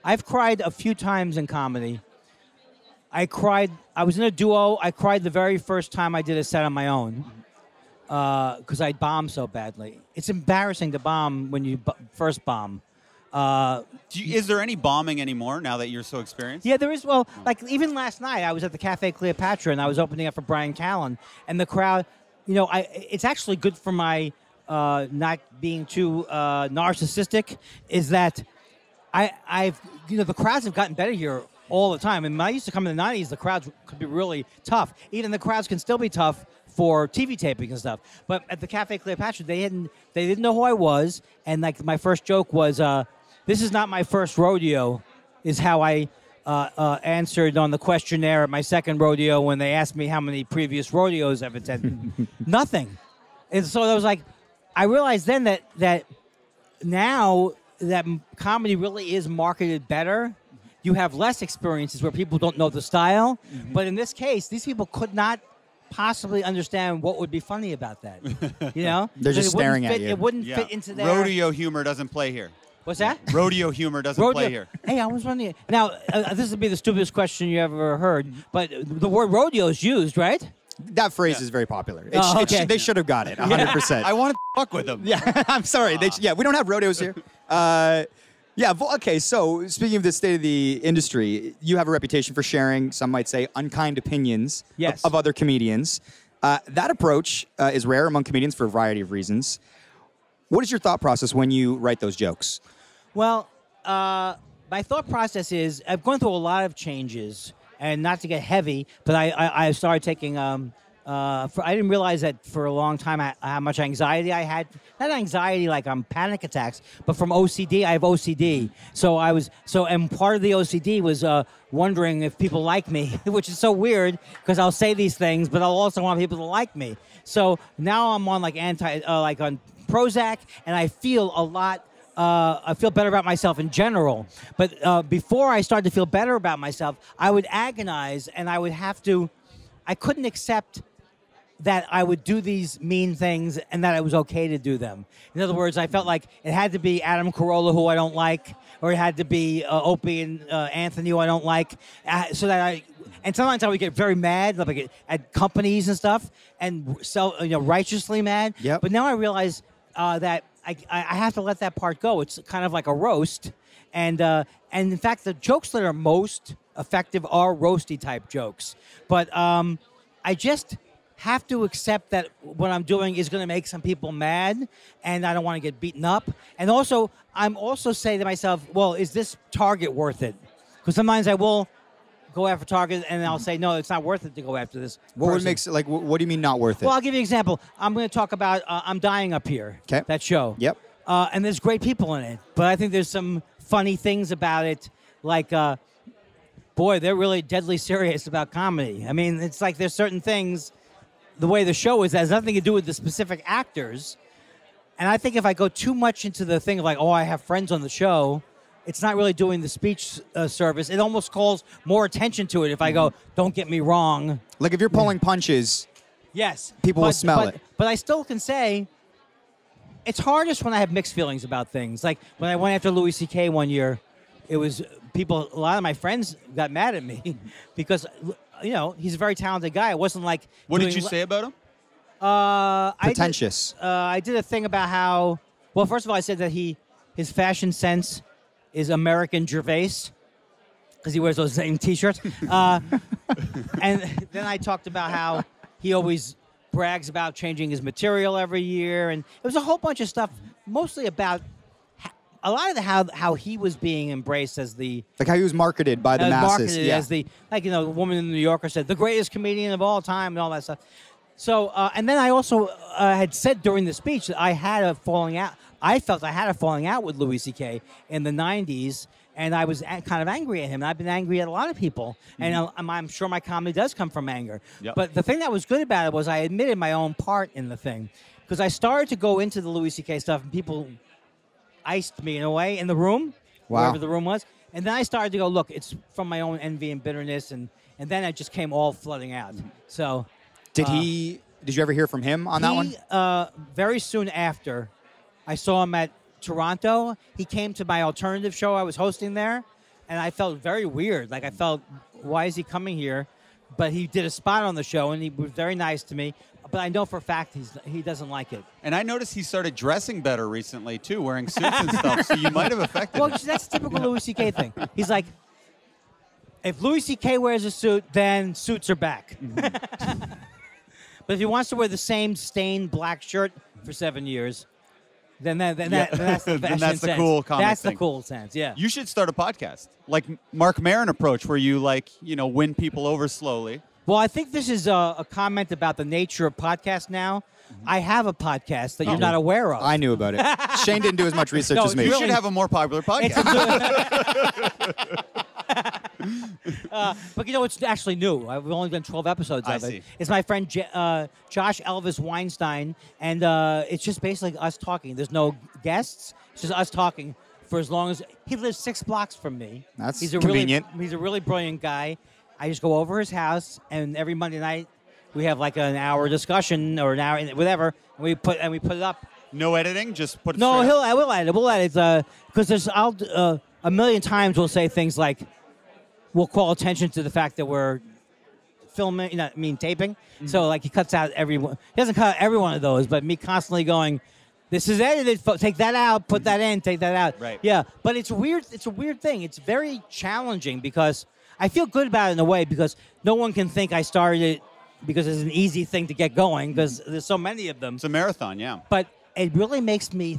I've cried a few times in comedy. I cried. I was in a duo. I cried the very first time I did a set on my own because I bombed so badly. It's embarrassing to bomb when you first bomb. Is there any bombing anymore now that you're so experienced? Yeah, there is. Well, like even last night, I was at the Cafe Cleopatra and I was opening up for Brian Callen, and the crowd. It's actually good for my not being too narcissistic. Is that I've the crowds have gotten better here all the time. And when I used to come in the '90s, the crowds could be really tough. Even the crowds can still be tough for TV taping and stuff. But at the Cafe Cleopatra, they didn't know who I was, and like my first joke was, "This is not my first rodeo," is how I answered on the questionnaire at my second rodeo when they asked me how many previous rodeos I've attended. Nothing. And so I was like, I realized then that now that comedy really is marketed better. You have less experiences where people don't know the style. But in this case, these people could not possibly understand what would be funny about that. They're just staring at you. It wouldn't fit into their... Rodeo humor doesn't play here. What's that? Rodeo humor doesn't play here. Hey, I was wondering... Now, this would be the stupidest question you ever heard, but the word rodeo is used, right? That phrase is very popular. Okay. They should have got it, 100%. I want to fuck with them. Yeah, I'm sorry. We don't have rodeos here. Yeah, okay, so speaking of the state of the industry, you have a reputation for sharing, some might say, unkind opinions Yes. of other comedians. That approach is rare among comedians for a variety of reasons. What is your thought process when you write those jokes? Well, my thought process is I've gone through a lot of changes, and not to get heavy, but I started taking. I didn't realize that for a long time how much anxiety I had. Not anxiety like panic attacks, but from OCD. I have OCD, and part of the OCD was wondering if people like me, which is so weird because I'll say these things, but I'll also want people to like me. So now I'm on on Prozac, and I feel a lot. I feel better about myself in general. But before I started to feel better about myself, I would agonize, and I couldn't accept that I would do these mean things and that it was okay to do them. In other words, I felt like it had to be Adam Carolla, who I don't like, or it had to be Opie and Anthony, who I don't like, and sometimes I would get very mad, like at companies and stuff, and righteously mad. Yep. But now I realize that I have to let that part go. It's kind of like a roast, and in fact, the jokes that are most effective are roasty type jokes. But I just have to accept that what I'm doing is going to make some people mad, and I don't want to get beaten up. And also, I'm also saying to myself, well, is this Target worth it? Because sometimes I will go after Target, and I'll say, no, it's not worth it to go after this What person. what do you mean not worth it? Well, I'll give you an example. I'm going to talk about I'm Dying Up Here, 'Kay. that show. Yep. And there's great people in it, but I think there's some funny things about it, like, boy, they're really deadly serious about comedy. I mean, it's like there's certain things, the way the show is, that has nothing to do with the specific actors. And I think if I go too much into the thing of like, oh, I have friends on the show, it's not really doing the speech service. It almost calls more attention to it if I go, don't get me wrong. Like if you're pulling punches, Yes. People will smell it. But I still can say, it's hardest when I have mixed feelings about things. Like when I went after Louis C.K. one year, it was a lot of my friends got mad at me because, he's a very talented guy. It wasn't like. What did you say about him? pretentious. I did a thing about how, well, first of all, I said that his fashion sense is American Gervais because he wears those same T-shirts. And then I talked about how he always brags about changing his material every year. And it was a whole bunch of stuff, mostly about a lot of how he was being embraced as the... Like how he was marketed by the masses. Marketed as the, the woman in the New Yorker said, the greatest comedian of all time and all that stuff. So, and then I also had said during the speech that I had a falling out. I felt I had a falling out with Louis C.K. in the 90s, and I was kind of angry at him. And I've been angry at a lot of people, and I'm sure my comedy does come from anger. Yep. But the thing that was good about it was I admitted my own part in the thing. Because I started to go into the Louis C.K. stuff, and people iced me in a way in the room, Wow. wherever the room was. And then I started to go, look, it's from my own envy and bitterness, and then it just came all flooding out. So... Did you ever hear from him on that one? Very soon after, I saw him at Toronto. He came to my alternative show I was hosting there, and I felt very weird. Like I felt, why is he coming here? But he did a spot on the show, and he was very nice to me. But I know for a fact he doesn't like it. And I noticed he started dressing better recently, too, wearing suits and stuff, so you might have affected Well, him. that's a typical Louis C.K. thing. He's like, if Louis C.K. wears a suit, then suits are back. But if he wants to wear the same stained black shirt for 7 years, then that's the fashion Then that's the sense. cool comic That's thing. the cool sense, yeah. You should start a podcast, like Mark Maron approach, where you win people over slowly. Well, I think this is a comment about the nature of podcasts now. I have a podcast that you're not aware of. I knew about it. Shane didn't do as much research No, as me. You really- should have a more popular podcast. But it's actually new. I've only done 12 episodes I of it. see. It's my friend Josh Elvis Weinstein, and it's just basically us talking. There's no guests. It's just us talking for as long as... He lives 6 blocks from me. That's he's convenient. He's a really brilliant guy. I just go over his house, and every Monday night we have like an hour discussion or an hour, whatever, and we put it up. No editing, just put it No, straight up. we'll edit it because a million times we'll say things like, we'll call attention to the fact that we're filming, taping. So like he cuts out everyone. He doesn't cut out every one of those, but me constantly going, This is edited. Take that out. Put that in. Take that out. Right. Yeah, but it's weird. It's a weird thing. It's very challenging because I feel good about it in a way because no one can think I started it because it's an easy thing to get going because there's so many of them. It's a marathon, yeah. But it really makes me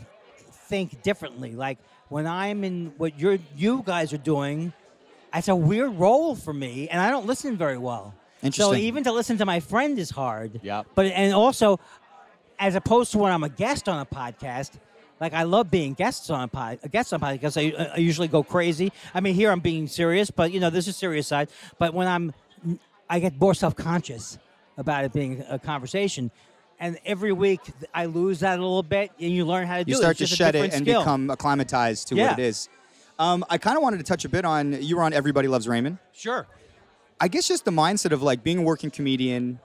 think differently. Like when I'm in what you guys are doing, it's a weird role for me, and I don't listen very well. Interesting. So even to listen to my friend is hard. Yep. And also, as opposed to when I'm a guest on a podcast, like I love being a guest on podcast. I usually go crazy. I mean, here I'm being serious, but this is serious side. But when I get more self-conscious about it being a conversation. And every week I lose that a little bit, and you learn how to do it. You start to It's just shed a it different and skill. become acclimatized to what it is. I kind of wanted to touch a bit on, you were on Everybody Loves Raymond. Sure. I guess just the mindset of like being a working comedian,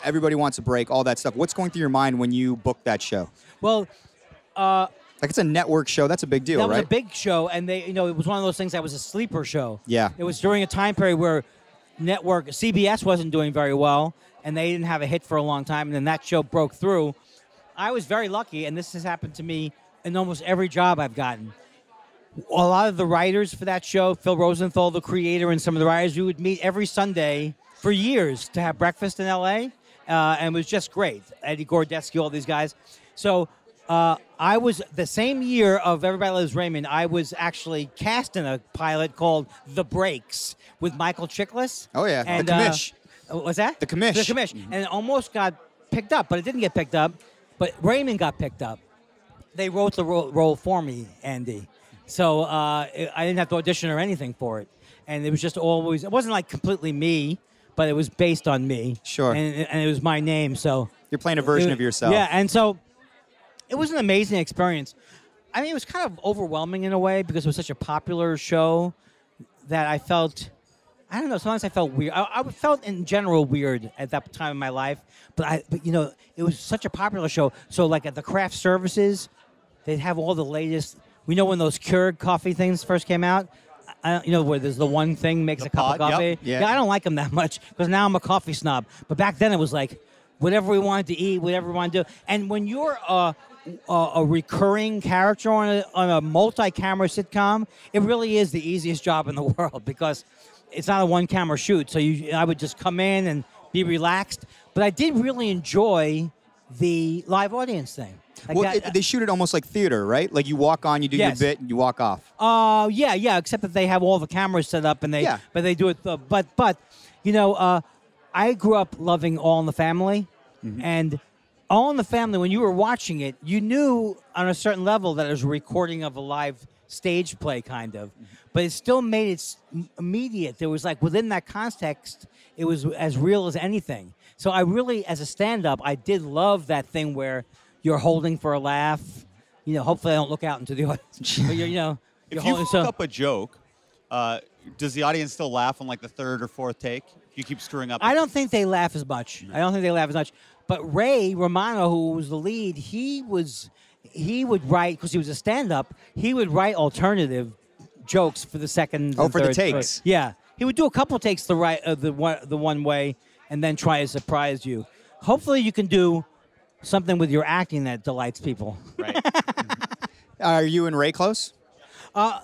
everybody wants a break, all that stuff. What's going through your mind when you book that show? Well, like it's a network show. That's a big deal, that was right? a big show, and it was one of those things that was a sleeper show. Yeah. It was during a time period where CBS wasn't doing very well, and they didn't have a hit for a long time, and then that show broke through. I was very lucky, and this has happened to me in almost every job I've gotten. A lot of the writers for that show, Phil Rosenthal, the creator, and some of the writers, we would meet every Sunday for years to have breakfast in L.A., and it was just great. Eddie Gordetsky, all these guys. So I was, the same year of Everybody Loves Raymond, I was actually cast in a pilot called The Breaks with Michael Chiklis. Oh, yeah. And, The commish. What's that? The commish. The commish. And it almost got picked up, but it didn't get picked up. But Raymond got picked up. They wrote the role for me, Andy. So I didn't have to audition or anything for it. And it was just always, it wasn't like completely me, but it was based on me. Sure. And it was my name, so. You're playing a version of yourself. Yeah, and so it was an amazing experience. I mean, it was kind of overwhelming in a way because it was such a popular show that I felt, I don't know, sometimes I felt weird. I felt in general weird at that time in my life, but it was such a popular show. So like at the craft services, they'd have all the latest. We know when those Keurig coffee things first came out, where there's the one thing makes The a cup pod, of coffee. yep. Yeah. I don't like them that much because now I'm a coffee snob. But back then it was like whatever we wanted to eat, whatever we wanted to do. And when you're a recurring character on a multi-camera sitcom, it really is the easiest job in the world because it's not a one-camera shoot. So I would just come in and be relaxed. But I did really enjoy the live audience thing. Like they shoot it almost like theater, right? Like you walk on, you do Yes. your bit, and you walk off. Yeah, except that they have all the cameras set up and but they do it. But I grew up loving All in the Family, and All in the Family. When you were watching it, you knew on a certain level that it was a recording of a live stage play, kind of, but it still made it immediate. There was like within that context, it was as real as anything. So I really, as a stand-up, I did love that thing where you're holding for a laugh. Hopefully I don't look out into the audience. But you're If you holding. fuck up a joke, does the audience still laugh on like the third or fourth take? If you keep screwing up. I don't think they laugh as much. But Ray Romano, who was the lead, he would write, because he was a stand-up, he would write alternative jokes for the second. Oh, and for the third. takes. Yeah, he would do a couple takes the one way, and then try to surprise you. Hopefully, you can do something with your acting that delights people. Right. Are you and Ray close? I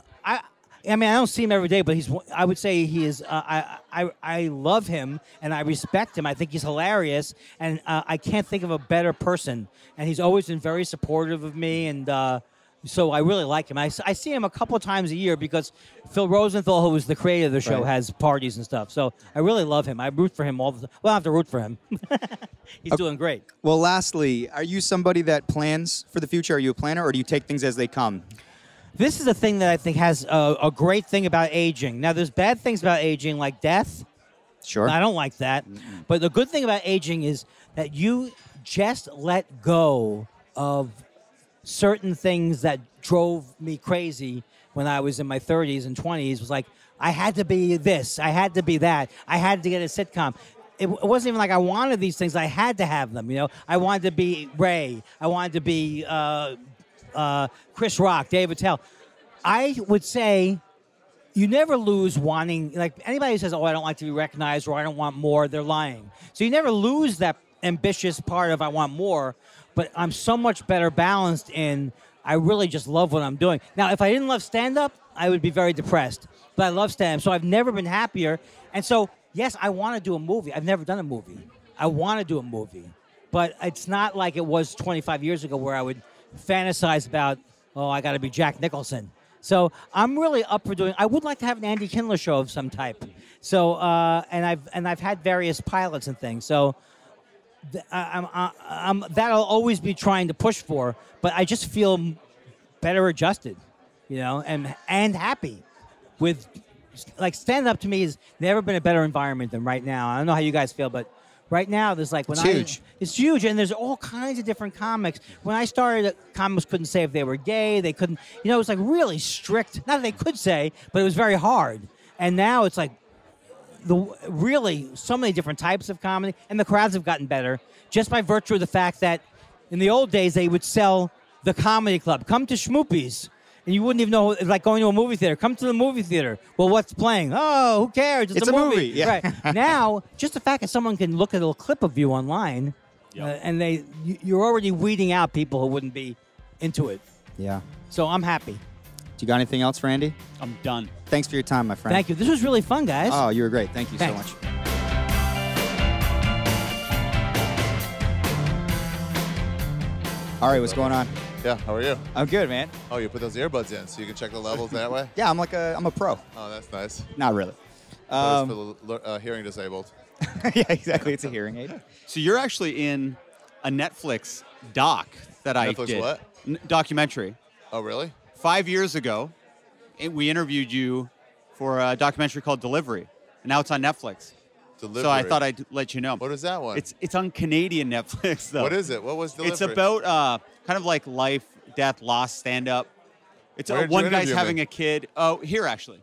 mean, I don't see him every day, but I would say he is. I love him and I respect him. I think he's hilarious, and I can't think of a better person. And he's always been very supportive of me, and so I really like him. I see him a couple of times a year because Phil Rosenthal, who was the creator of the show, has parties and stuff. So I really love him. I root for him all the time. Well, I have to root for him. He's doing great. Well, lastly, are you somebody that plans for the future? Are you a planner, or do you take things as they come? This is a thing that I think has a great thing about aging. Now, there's bad things about aging, like death. Sure. I don't like that. But the good thing about aging is that you just let go of certain things that drove me crazy when I was in my 30s and 20s. It was like, I had to be this, I had to be that, I had to get a sitcom. It wasn't even like I wanted these things. I had to have them, I wanted to be Ray. I wanted to be Chris Rock, Dave Attell. I would say you never lose wanting, like anybody who says, oh, I don't like to be recognized or I don't want more, they're lying. So you never lose that ambitious part of I want more. but I'm so much better balanced in I really just love what I'm doing. Now, if I didn't love stand-up, I would be very depressed. But I love stand-up, so I've never been happier. And so, yes, I want to do a movie. I've never done a movie. I want to do a movie. But it's not like it was 25 years ago where I would fantasize about, oh, I got to be Jack Nicholson. So I'm really up for doing. I would like to have an Andy Kindler show of some type. So and I've had various pilots and things. So I'm that'll always be trying to push for. But I just feel better adjusted, and happy with like stand up. To me has never been a better environment than right now. I don't know how you guys feel, but right now, there's like it's huge, and there's all kinds of different comics. When I started, comics couldn't say if they were gay. They couldn't, it was like really strict. Not that they could say, but it was very hard. And now it's like really so many different types of comedy, and the crowds have gotten better just by virtue of the fact that in the old days they would sell the comedy club. Come to Schmoopies. And you wouldn't even know, like going to a movie theater. Come to the movie theater. Well, what's playing? Oh, who cares? It's a movie. Yeah. Right. Now, just the fact that someone can look at a little clip of you online, and you're already weeding out people who wouldn't be into it. Yeah. So I'm happy. Do you got anything else for Andy? I'm done. Thanks for your time, my friend. Thank you. This was really fun, guys. Oh, you were great. Thank you Thanks. so much. Ari, what's going on? Yeah, how are you? I'm good, man. Oh, you put those earbuds in so you can check the levels that way? Yeah, I'm a pro. Oh, that's nice. Not really. Those for the hearing disabled. Yeah, exactly. It's a hearing aid. So you're actually in a Netflix doc that I Netflix did. what? Documentary. Oh, really? 5 years ago, we interviewed you for a documentary called Delivery, and now it's on Netflix. Delivery. So I thought I'd let you know. What is that one? It's on Canadian Netflix, though. What is it? What was Delivery? It's about kind of like life, death, loss, stand-up. It's Where did one you guy's interview having me? a kid. Oh, here, actually.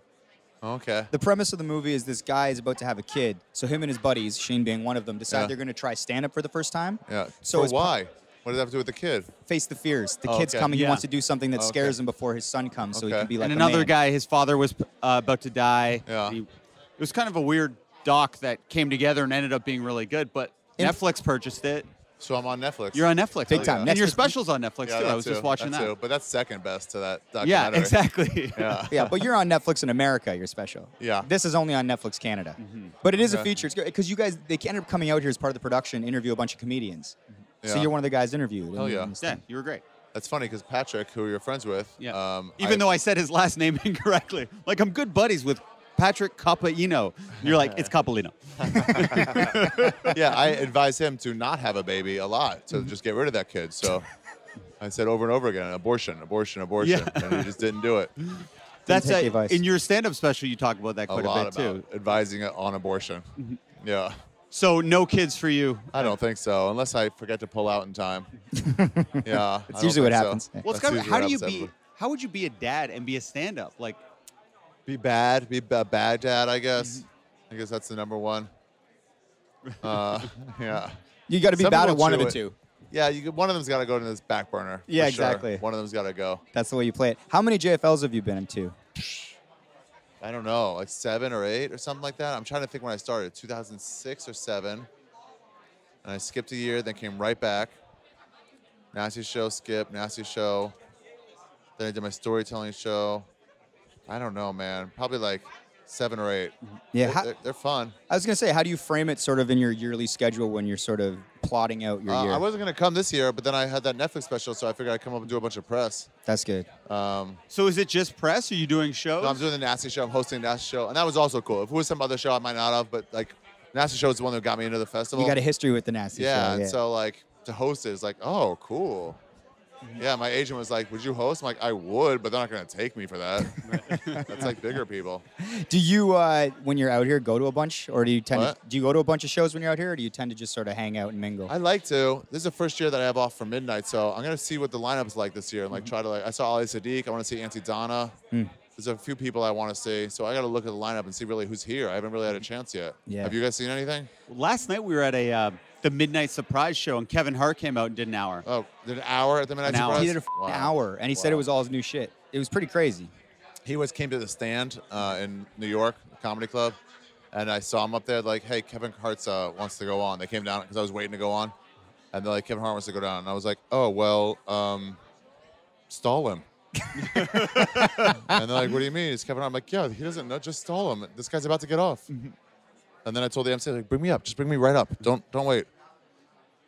Okay. The premise of the movie is this guy is about to have a kid. So him and his buddies, Shane being one of them, decide Yeah. they're going to try stand-up for the first time. Yeah. So For it's why? What does that have to do with the kid? Face the fears. The Oh, kid's okay. coming. He Yeah. wants to do something that Okay. scares him before his son comes, so he Okay. can be like And a another man. guy, his father was about to die. Yeah. It was kind of a weird doc that came together and ended up being really good, but Netflix purchased it. So I'm on Netflix. You're on Netflix. Big time. And your Netflix- special's on Netflix, Yeah, too. that I was too. just watching that. that. Too. But that's second best to that Yeah, documentary. exactly. Yeah. Yeah, but you're on Netflix in America, your special. Yeah. This is only on Netflix Canada. But it is a Okay. feature. It's good because you guys, they ended up coming out here as part of the production, interview a bunch of comedians. So Yeah. you're one of the guys interviewed. Hell yeah. Yeah, you were great. That's funny because Patrick, who you're friends with, Yeah. Even though I said his last name incorrectly. Like, I'm good buddies with Patrick Capolino. You're like, it's Capolino. yeah, I advise him to not have a baby a lot, to just get rid of that kid. So I said over and over again, abortion, abortion, abortion, Yeah. and he just didn't do it. That's take the advice. in your stand-up special, you talk about that A quite a, lot bit, about too. advising it on abortion. Yeah, So no kids for you. I don't think so, unless I forget to pull out in time. Yeah, It's usually what happens. Well, it's That's kind of, usually how what do you happens. be? How would you be a dad and be a stand-up? Like, Be a bad dad, I guess. I guess that's the number one. Yeah. You got to be Some bad at people one of the chew two. Yeah, one of them's got to go to this back burner. for Yeah, sure. exactly. One of them's got to go. That's the way you play it. How many JFLs have you been into? I don't know, like 7 or 8 or something like that. I'm trying to think when I started, 2006 or 7. And I skipped a year, then came right back. Nasty show, skip, nasty show. Then I did my storytelling show. I don't know, man. Probably like 7 or 8. Yeah. They're fun. I was going to say, how do you frame it sort of in your yearly schedule when you're sort of plotting out your year? I wasn't going to come this year, but then I had that Netflix special, so I figured I'd come up and do a bunch of press. That's good. so is it just press? Are you doing shows? So I'm doing the Nasty Show. I'm hosting the Nasty Show. And that was also cool. If it was some other show, I might not have, but like Nasty Show is the one that got me into the festival. You got a history with the Nasty Yeah, Show. and so like to host it is like, oh, cool. Yeah, my agent was like, would you host? I'm like, I would, but they're not going to take me for that. That's like bigger people. Do you, when you're out here, go to a bunch? Or do you tend to, What? do you go to a bunch of shows when you're out here? Or do you tend to just sort of hang out and mingle? I like to. This is the first year that I have off from midnight, so I'm going to see what the lineup is like this year and like try to I saw Ali Sadiq. I want to see Auntie Donna. There's a few people I want to see, so I got to look at the lineup and see really who's here. I haven't really had a chance yet. Yeah. Have you guys seen anything? Last night we were at the Midnight Surprise show, and Kevin Hart came out and did an hour. Oh, did an hour at the Midnight An hour. Surprise? He did an Wow. hour, and he said it was all his new shit. It was pretty crazy. He came to the Stand in New York, the comedy club, and I saw him up there like, hey, Kevin Hart wants to go on. They came down because I was waiting to go on. And they're like, Kevin Hart wants to go down. And I was like, oh, well, stall him. And they're like, what do you mean? It's Kevin Hart. I'm like, yeah, he doesn't know. Just stall him. This guy's about to get off. And then I told the MC, like, bring me up. Just bring me right up. Don't wait.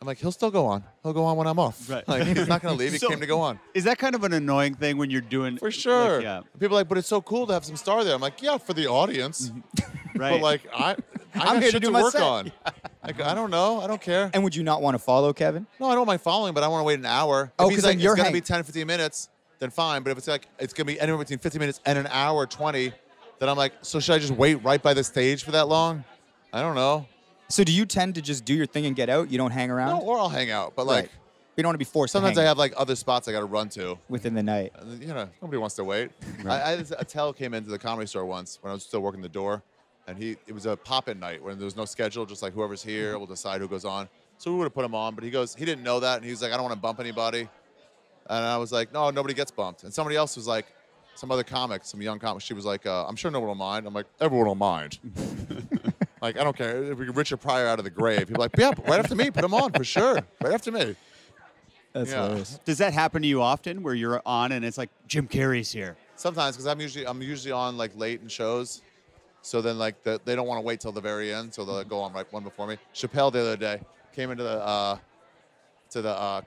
I'm like, he'll still go on. He'll go on when I'm off. Right. Like, he's not going to leave. He So- came to go on. Is that kind of an annoying thing when you're doing? For sure. Like, yeah. People are like, but it's so cool to have some star there. I'm like, yeah, for the audience. Right. But like, I got here to shit do to my work set. on. Like, I don't know. I don't care. And would you not want to follow Kevin? No, I don't mind following, but I want to wait an hour. Oh, If he's 'cause like, then you're it's going to be hang- 10, 15 minutes, then fine. But if it's like, it's going to be anywhere between 15 minutes and an hour, 20, then I'm like, so should I just wait right by the stage for that long? I don't know. So do you tend to just do your thing and get out? You don't hang around? No, or I'll hang out. But like, Right. You don't want to be forced sometimes to I hang have like other spots I got to run to. within the night. And, you know, nobody wants to wait. Attell came into the Comedy Store once when I was still working the door, and it was a pop-in night when there was no schedule, just like whoever's here will decide who goes on. So we would have put him on, but he didn't know that, and he was like, I don't want to bump anybody. And I was like, no, nobody gets bumped. And somebody else was like, some other comic, some young comic, she was like, I'm sure no one will mind. I'm like, everyone will mind. Like, I don't care. If we get Richard Pryor out of the grave, people are like, yeah, right after me, put him on for sure. Right after me. That's Yeah. hilarious. Does that happen to you often, where you're on and it's like Jim Carrey's here? Sometimes, because I'm usually on like late in shows, so then like they don't want to wait till the very end, so they'll go on right one before me. Chappelle the other day came into the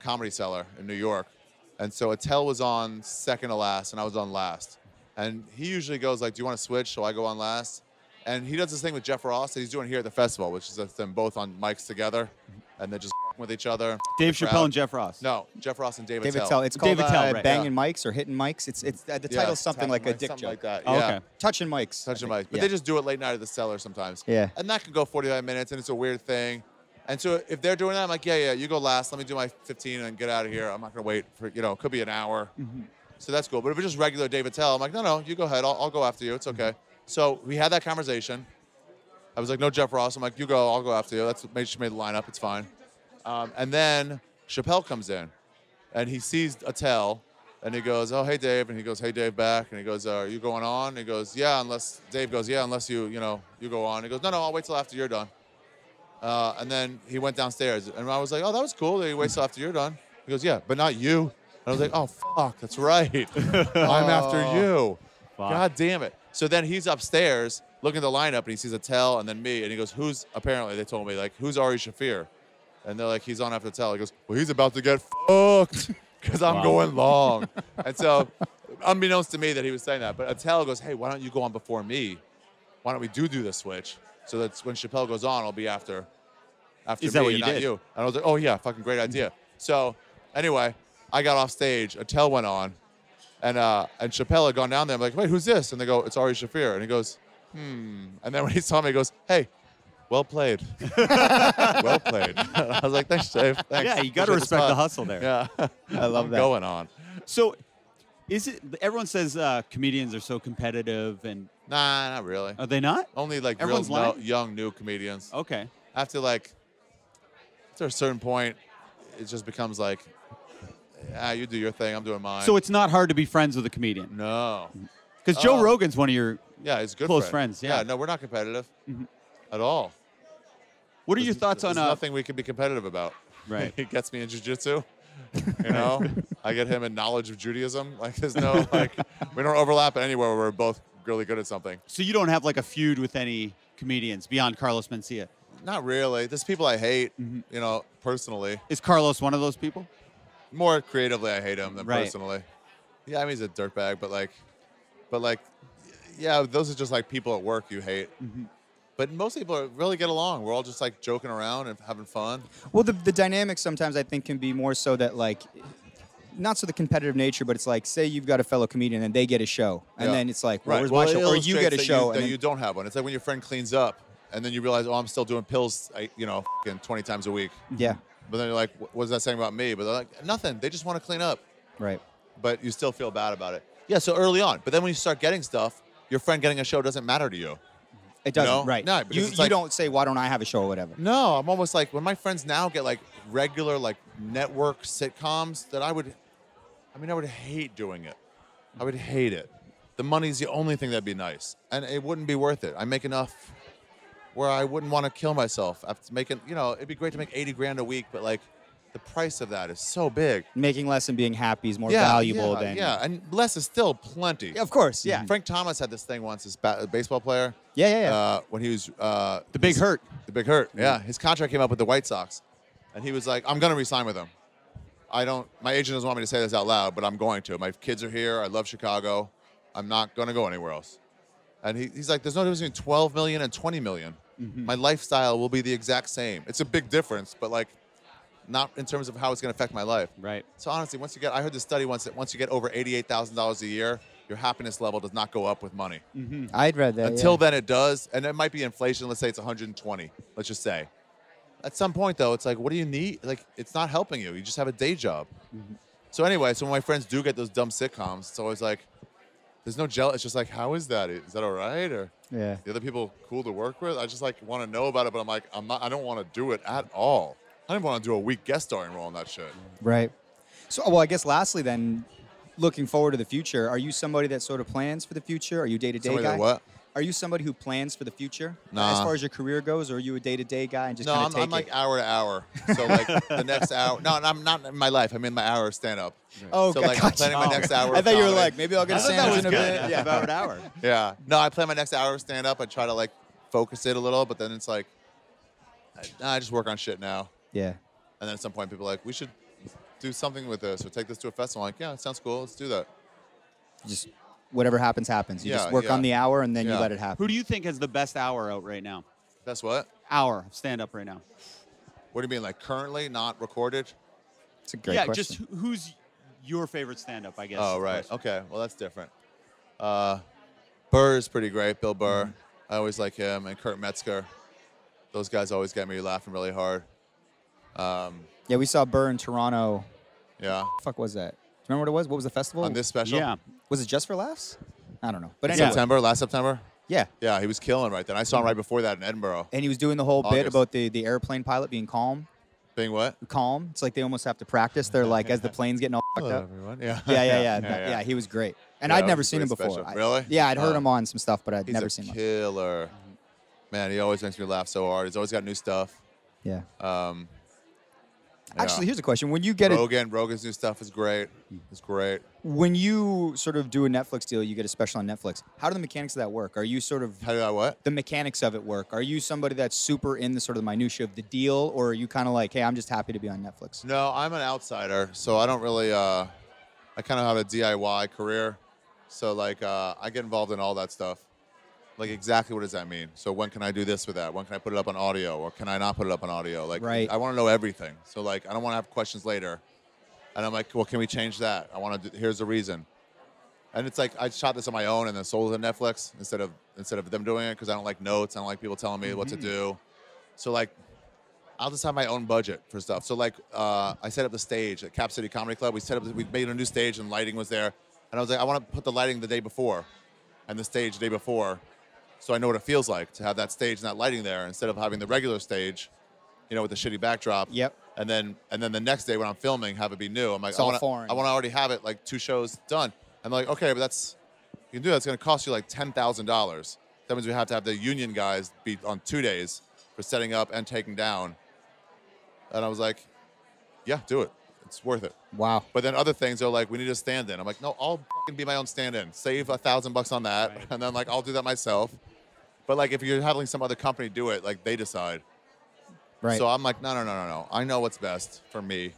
Comedy Cellar in New York, and so Attell was on second to last, and I was on last. And he usually goes like, "Do you want to switch?" So I go on last, and he does this thing with Jeff Ross that he's doing here at the festival, which is them both on mics together, and they're just with each other. Dave The Chappelle crowd. and Jeff Ross. No, Jeff Ross and David David Attell. Tell. It's called David Tell, right. banging mics or hitting mics. It's the title's something like a dick something joke. like that. Oh, Yeah. okay. Touching mics. Touching I mics. think. But Yeah. they just do it late night at the Cellar sometimes. Yeah. And that could go 45 minutes, and it's a weird thing. And so if they're doing that, I'm like, yeah, you go last. Let me do my 15 and get out of here. I'm not going to wait for, it could be an hour. So that's cool. But if it's just regular David Tell, I'm like, no, you go ahead. I'll go after you. It's okay. So we had that conversation. I was like, no Jeff Ross. I'm like, you go. I'll go after you. That's what made the lineup. It's fine. And then Chappelle comes in, and he sees Attell, and he goes, oh, hey, Dave. And he goes, hey, Dave, back. And he goes, are you going on? And he goes, yeah, unless Dave goes, yeah, unless you go on. He goes, no, I'll wait till after you're done. And then he went downstairs, and I was like, oh, that was cool that he waits till after you're done. He goes, yeah, but not you. And I was like, oh, fuck, that's right. I'm after you. Fuck. God damn it. So then he's upstairs looking at the lineup, and he sees Attell and then me, and he goes, apparently they told me, like, who's Ari Shaffir? And they're like, he's on after Attell. He goes, well, he's about to get fucked because I'm going long. And so, unbeknownst to me that he was saying that, but Attell goes, hey, why don't you go on before me? Why don't we do the switch? So that's when Chappelle goes on, I'll be after Is me that what and you not did? you. And I was like, oh, yeah, fucking great idea. So anyway, I got off stage. Attell went on. And Chappelle had gone down there. I'm like, wait, who's this? And they go, it's Ari Shaffir. And he goes, And then when he saw me, he goes, hey, well played. Well played. I was like, thanks, Dave. Thanks. Yeah, you got to Appreciate respect the spot. hustle there. Yeah. I love I'm that. going on. So, is it? Everyone says comedians are so competitive, and Nah, not really. are they not? Only like Everyone's real lying? young, new comedians. Okay. After a certain point, it just becomes like, you do your thing, I'm doing mine. So it's not hard to be friends with a comedian, No. because Joe Rogan's one of your. Yeah, he's a good Close friend. friends, yeah. No, we're not competitive at all. What are your thoughts on? There's nothing we can be competitive about. Right. He gets me in jiu-jitsu. I get him in knowledge of Judaism. Like, there's no, we don't overlap at anywhere where we're both really good at something. So you don't have like a feud with any comedians beyond Carlos Mencia. Not really. There's people I hate, personally. Is Carlos one of those people? More creatively, I hate him than Right. personally. Yeah, I mean, he's a dirtbag, but yeah, those are just like people at work you hate. But most people really get along. We're all just like joking around and having fun. Well, the dynamic sometimes I think can be more so that like, not so the competitive nature, but it's like, say you've got a fellow comedian and they get a show, and Yeah. then it's like, well, Right. where's Well, my it show? Or you illustrates get a that show, that and then, you don't have one. It's like when your friend cleans up, and then you realize, oh, I'm still doing pills, 20 times a week. yeah, But then you're like, what is that saying about me? But they're like, nothing. They just want to clean up. right. But you still feel bad about it. Yeah, so early on. But then when you start getting stuff, your friend getting a show doesn't matter to you. It doesn't, know? right? No, you because it's you like- don't say, why don't I have a show or whatever? No, I'm almost like, when my friends now get like regular like network sitcoms, that I would hate doing it. I would hate it. The money's the only thing that'd be nice. And it wouldn't be worth it. I make enough where I wouldn't want to kill myself after making, it'd be great to make 80 grand a week, but like, the price of that is so big. Making less and being happy is more valuable than. Yeah, and less is still plenty. Yeah, of course, yeah. Frank Thomas had this thing once, this baseball player. Yeah. When he was The Big Hurt. The Big Hurt. Yeah, his contract came up with the White Sox, and he was like, "I'm gonna re-sign with them. My agent doesn't want me to say this out loud, but I'm going to. My kids are here. I love Chicago. I'm not gonna go anywhere else." And he's like, "There's no difference between 12 million and 20 million. My lifestyle will be the exact same. It's a big difference, but like, not in terms of how it's going to affect my life." Right. So honestly, I heard this study once that once you get over $88,000 a year, your happiness level does not go up with money. I'd read that. Until then, it does, and it might be inflation. Let's say it's 120. Let's just say. At some point, though, it's like, what do you need? Like, it's not helping you. You just have a day job. So anyway, so when my friends do get those dumb sitcoms, it's always like, there's no jealous. It's just like, how is that? Is that all right? Or Yeah. the other people cool to work with? I just like want to know about it, but I'm like, I don't want to do it at all. I don't want to do a weak guest starring role in that shit. Right. So, well, I guess lastly then, looking forward to the future, are you somebody that sort of plans for the future? Are you a day-to-day Somebody guy? that what? Are you somebody who plans for the future? Nah. As far as your career goes, or are you a day-to-day guy and just No, kind of take I'm like it? hour to hour. So like the next hour. No, I'm not in my life. I'm in my hour of stand-up. Oh, So like I'm gotcha. planning my next hour. I of thought you were comedy. like, maybe I'll get a sandwich in a bit. Yeah, about an hour. Yeah. No, I plan my next hour of stand-up. I try to like focus it a little, but then it's like, I just work on shit now. Yeah. And then at some point, people are like, we should do something with this or take this to a festival. I'm like, yeah, it sounds cool. Let's do that. Just whatever happens, happens. You Yeah, just work yeah. on the hour and then you Yeah. let it happen. Who do you think has the best hour out right now? That's what? Hour of stand-up right now. What do you mean, like currently not recorded? It's a great yeah, question. just who's your favorite stand-up, I guess. Oh, is the right. question. Okay. Well, that's different. Burr is pretty great. Bill Burr. I always like him. And Kurt Metzger. Those guys always get me laughing really hard. Yeah, we saw Burr in Toronto. Yeah. The fuck was that? Do you remember what it was? What was the festival? On this special? Yeah. Was it Just for Laughs? I don't know. But anyway. Last September? Yeah. Yeah, he was killing right then. I saw him right before that in Edinburgh. And he was doing the whole bit August. about the airplane pilot being calm. Being what? Calm. It's like they almost have to practice. They're like, as the plane's getting all fucked Hello, up. everyone. Yeah. Yeah, he was great. And Yeah, I'd that never was a seen him great before. special. Really? Yeah, I'd heard Oh. him on some stuff, but I'd He's never a seen him. killer. Man, he always makes me laugh so hard. He's always got new stuff. Yeah. Yeah. Actually, here's a question. When you get Rogan's new stuff is great. It's great. when you sort of do a Netflix deal, you get a special on Netflix. How do the mechanics of that work? Are you sort of How do I what? the mechanics of it work? Are you somebody that's super in the sort of the minutia of the deal, or are you kind of like, hey, I'm just happy to be on Netflix? No, I'm an outsider, so I don't really. I kind of have a DIY career, so like I get involved in all that stuff. Like exactly what does that mean? So when can I do this with that? When can I put it up on audio, or can I not put it up on audio? Like Right. I want to know everything. So like I don't want to have questions later, and I'm like, well, can we change that? I want to. Here's the reason. And it's like I shot this on my own and then sold it to Netflix instead of them doing it because I don't like notes. I don't like people telling me what to do. So like, I'll just have my own budget for stuff. So like, I set up the stage at Cap City Comedy Club. We made a new stage and lighting was there. And I was like, I want to put the lighting the day before, and the stage the day before, so I know what it feels like to have that stage and that lighting there instead of having the regular stage, you know, with the shitty backdrop. Yep. And then the next day when I'm filming, have it be new. I'm like, It's all foreign. I want to already have it like 2 shows done. I'm like, okay, but you can do that. It's going to cost you like $10,000. That means we have to have the union guys be on 2 days for setting up and taking down. And I was like, yeah, do it. It's worth it. Wow. But then other things are like, we need a stand-in. I'm like, no, I'll fucking be my own stand-in. Save $1,000 on that, and then like I'll do that myself. But like if you're having some other company do it, like they decide. Right. So I'm like, no. I know what's best for me.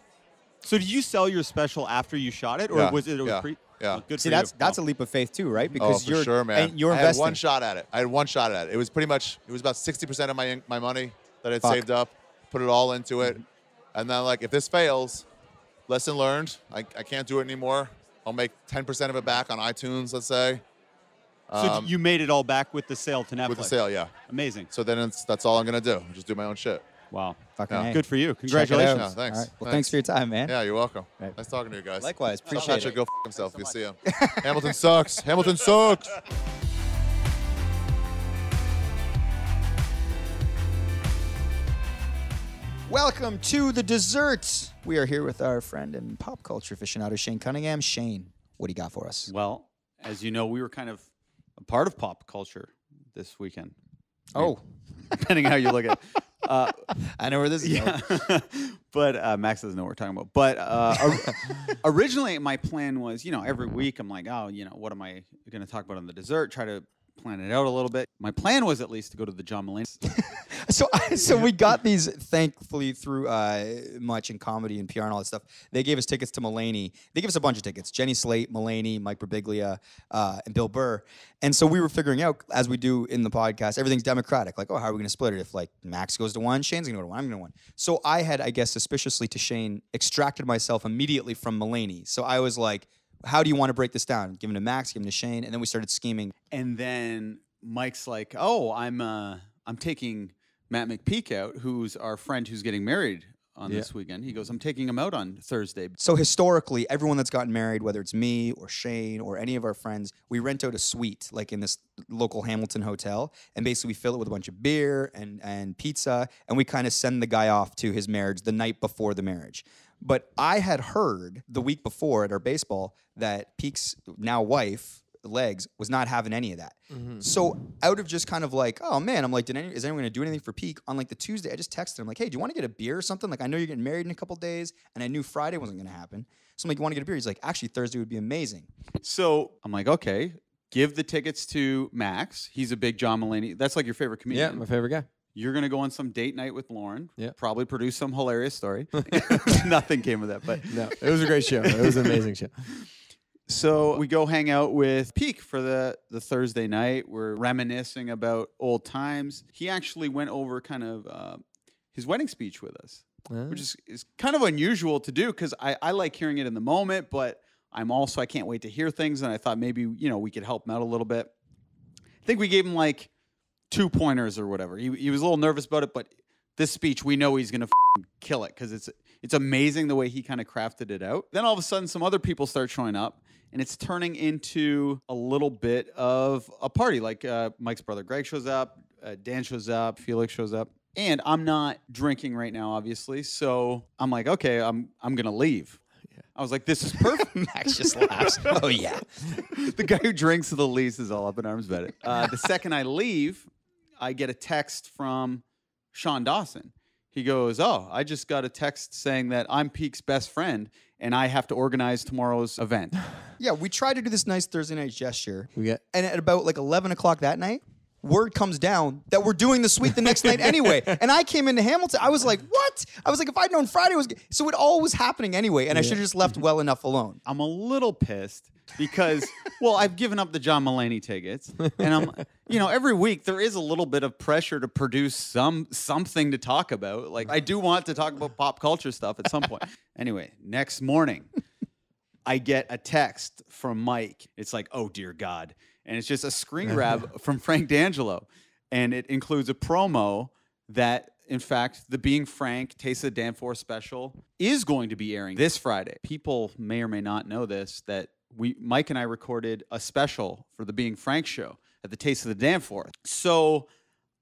So did you sell your special after you shot it, or Yeah, was it yeah, pre? yeah. Oh, good See, for that's you. a leap of faith too, right? Oh, Because for you're sure, man. and you're I investing. had one shot at it. It was pretty much. It was about 60% of my money that I'd Fuck. saved up. Put it all into it, and then like if this fails, lesson learned. I can't do it anymore. I'll make 10% of it back on iTunes, let's say. So you made it all back with the sale to Netflix. With the sale, yeah. Amazing. So then that's all I'm gonna do. Just do my own shit. Wow. Fucking Yeah. A. Good for you. Check it out. Congratulations. Yeah, thanks. All right. Well, thanks for your time, man. Yeah, you're welcome. Right. Nice talking to you guys. Likewise. Tell Appreciate Patrick it. go f himself if you see him. Hamilton sucks. Hamilton sucks. Welcome to the dessert. We are here with our friend and pop culture aficionado, Shane Cunningham. Shane, what do you got for us? Well, as you know, we were kind of a part of pop culture this weekend. Oh, Depending how you look at it. I know where this is going. Yeah. But Max doesn't know what we're talking about. But originally, my plan was, every week I'm like, oh, what am I going to talk about on the dessert? Try to plan it out a little bit. My plan was at least to go to the John Mulaney. So we got these, thankfully, through much in comedy and PR and all that stuff. They gave us tickets to Mulaney. They gave us a bunch of tickets. Jenny Slate, Mulaney, Mike Birbiglia, and Bill Burr. And so we were figuring out, as we do in the podcast, everything's democratic. Like, how are we going to split it? If, Max goes to one, Shane's going to go to one, I'm going to one. So I had, I guess, suspiciously to Shane, extracted myself immediately from Mulaney. So I was like, how do you want to break this down? Give him to Max, give him to Shane. And then we started scheming. And then Mike's like, oh, I'm taking Matt McPeak out, who's our friend who's getting married on this weekend. He goes, I'm taking him out on Thursday. So historically, everyone that's gotten married, whether it's me or Shane or any of our friends, we rent out a suite, in this local Hamilton hotel, and basically we fill it with a bunch of beer and pizza, and we kind of send the guy off to his marriage the night before the marriage. But I had heard the week before at our baseball that Peak's now wife, Legs, was not having any of that. Mm-hmm. So out of just kind of oh man, I'm like, is anyone going to do anything for Peak? On the Tuesday, I just texted him hey, do you want to get a beer or something? I know you're getting married in a couple days, and I knew Friday wasn't going to happen. So I'm like, you want to get a beer? He's like, actually, Thursday would be amazing. So I'm like, okay, give the tickets to Max. He's a big John Mulaney. That's your favorite comedian. Yeah, my favorite guy. You're going to go on some date night with Lauren. Yeah. Probably produce some hilarious story. Nothing came of that, but no, it was a great show. It was an amazing show. So we go hang out with Peak for the Thursday night. We're reminiscing about old times. He actually went over kind of his wedding speech with us, which is kind of unusual to do because I like hearing it in the moment, but I can't wait to hear things, and I thought maybe, we could help him out a little bit. I think we gave him 2 pointers or whatever. He was a little nervous about it, but this speech, we know he's going to kill it because it's amazing the way he kind of crafted it out. Then all of a sudden, some other people start showing up, and it's turning into a little bit of a party. Mike's brother Greg shows up, Dan shows up, Felix shows up, and I'm not drinking right now, obviously. So I'm like, okay, I'm going to leave. I was like, this is perfect. Max just laughs. Oh, yeah. The guy who drinks the least is all up in arms about it. The second I leave, I get a text from Sean Dawson. He goes, oh, I just got a text saying that I'm Peak's best friend, and I have to organize tomorrow's event. Yeah, we tried to do this nice Thursday night gesture. And at about 11 o'clock that night, word comes down that we're doing the suite the next night anyway. And I came into Hamilton. I was like, what? I was like, if I'd known Friday was... So it all was happening anyway, and I should have just left well enough alone. I'm a little pissed because, I've given up the John Mulaney tickets. And I'm, every week there is a little bit of pressure to produce something to talk about. I do want to talk about pop culture stuff at some point. Anyway, next morning, I get a text from Mike. It's like, oh, dear God. And it's just a screen grab from Frank D'Angelo. And it includes a promo that, in fact, the Being Frank Taste of the Danforth special is going to be airing this Friday. People may or may not know this, that Mike and I recorded a special for the Being Frank show at the Taste of the Danforth. So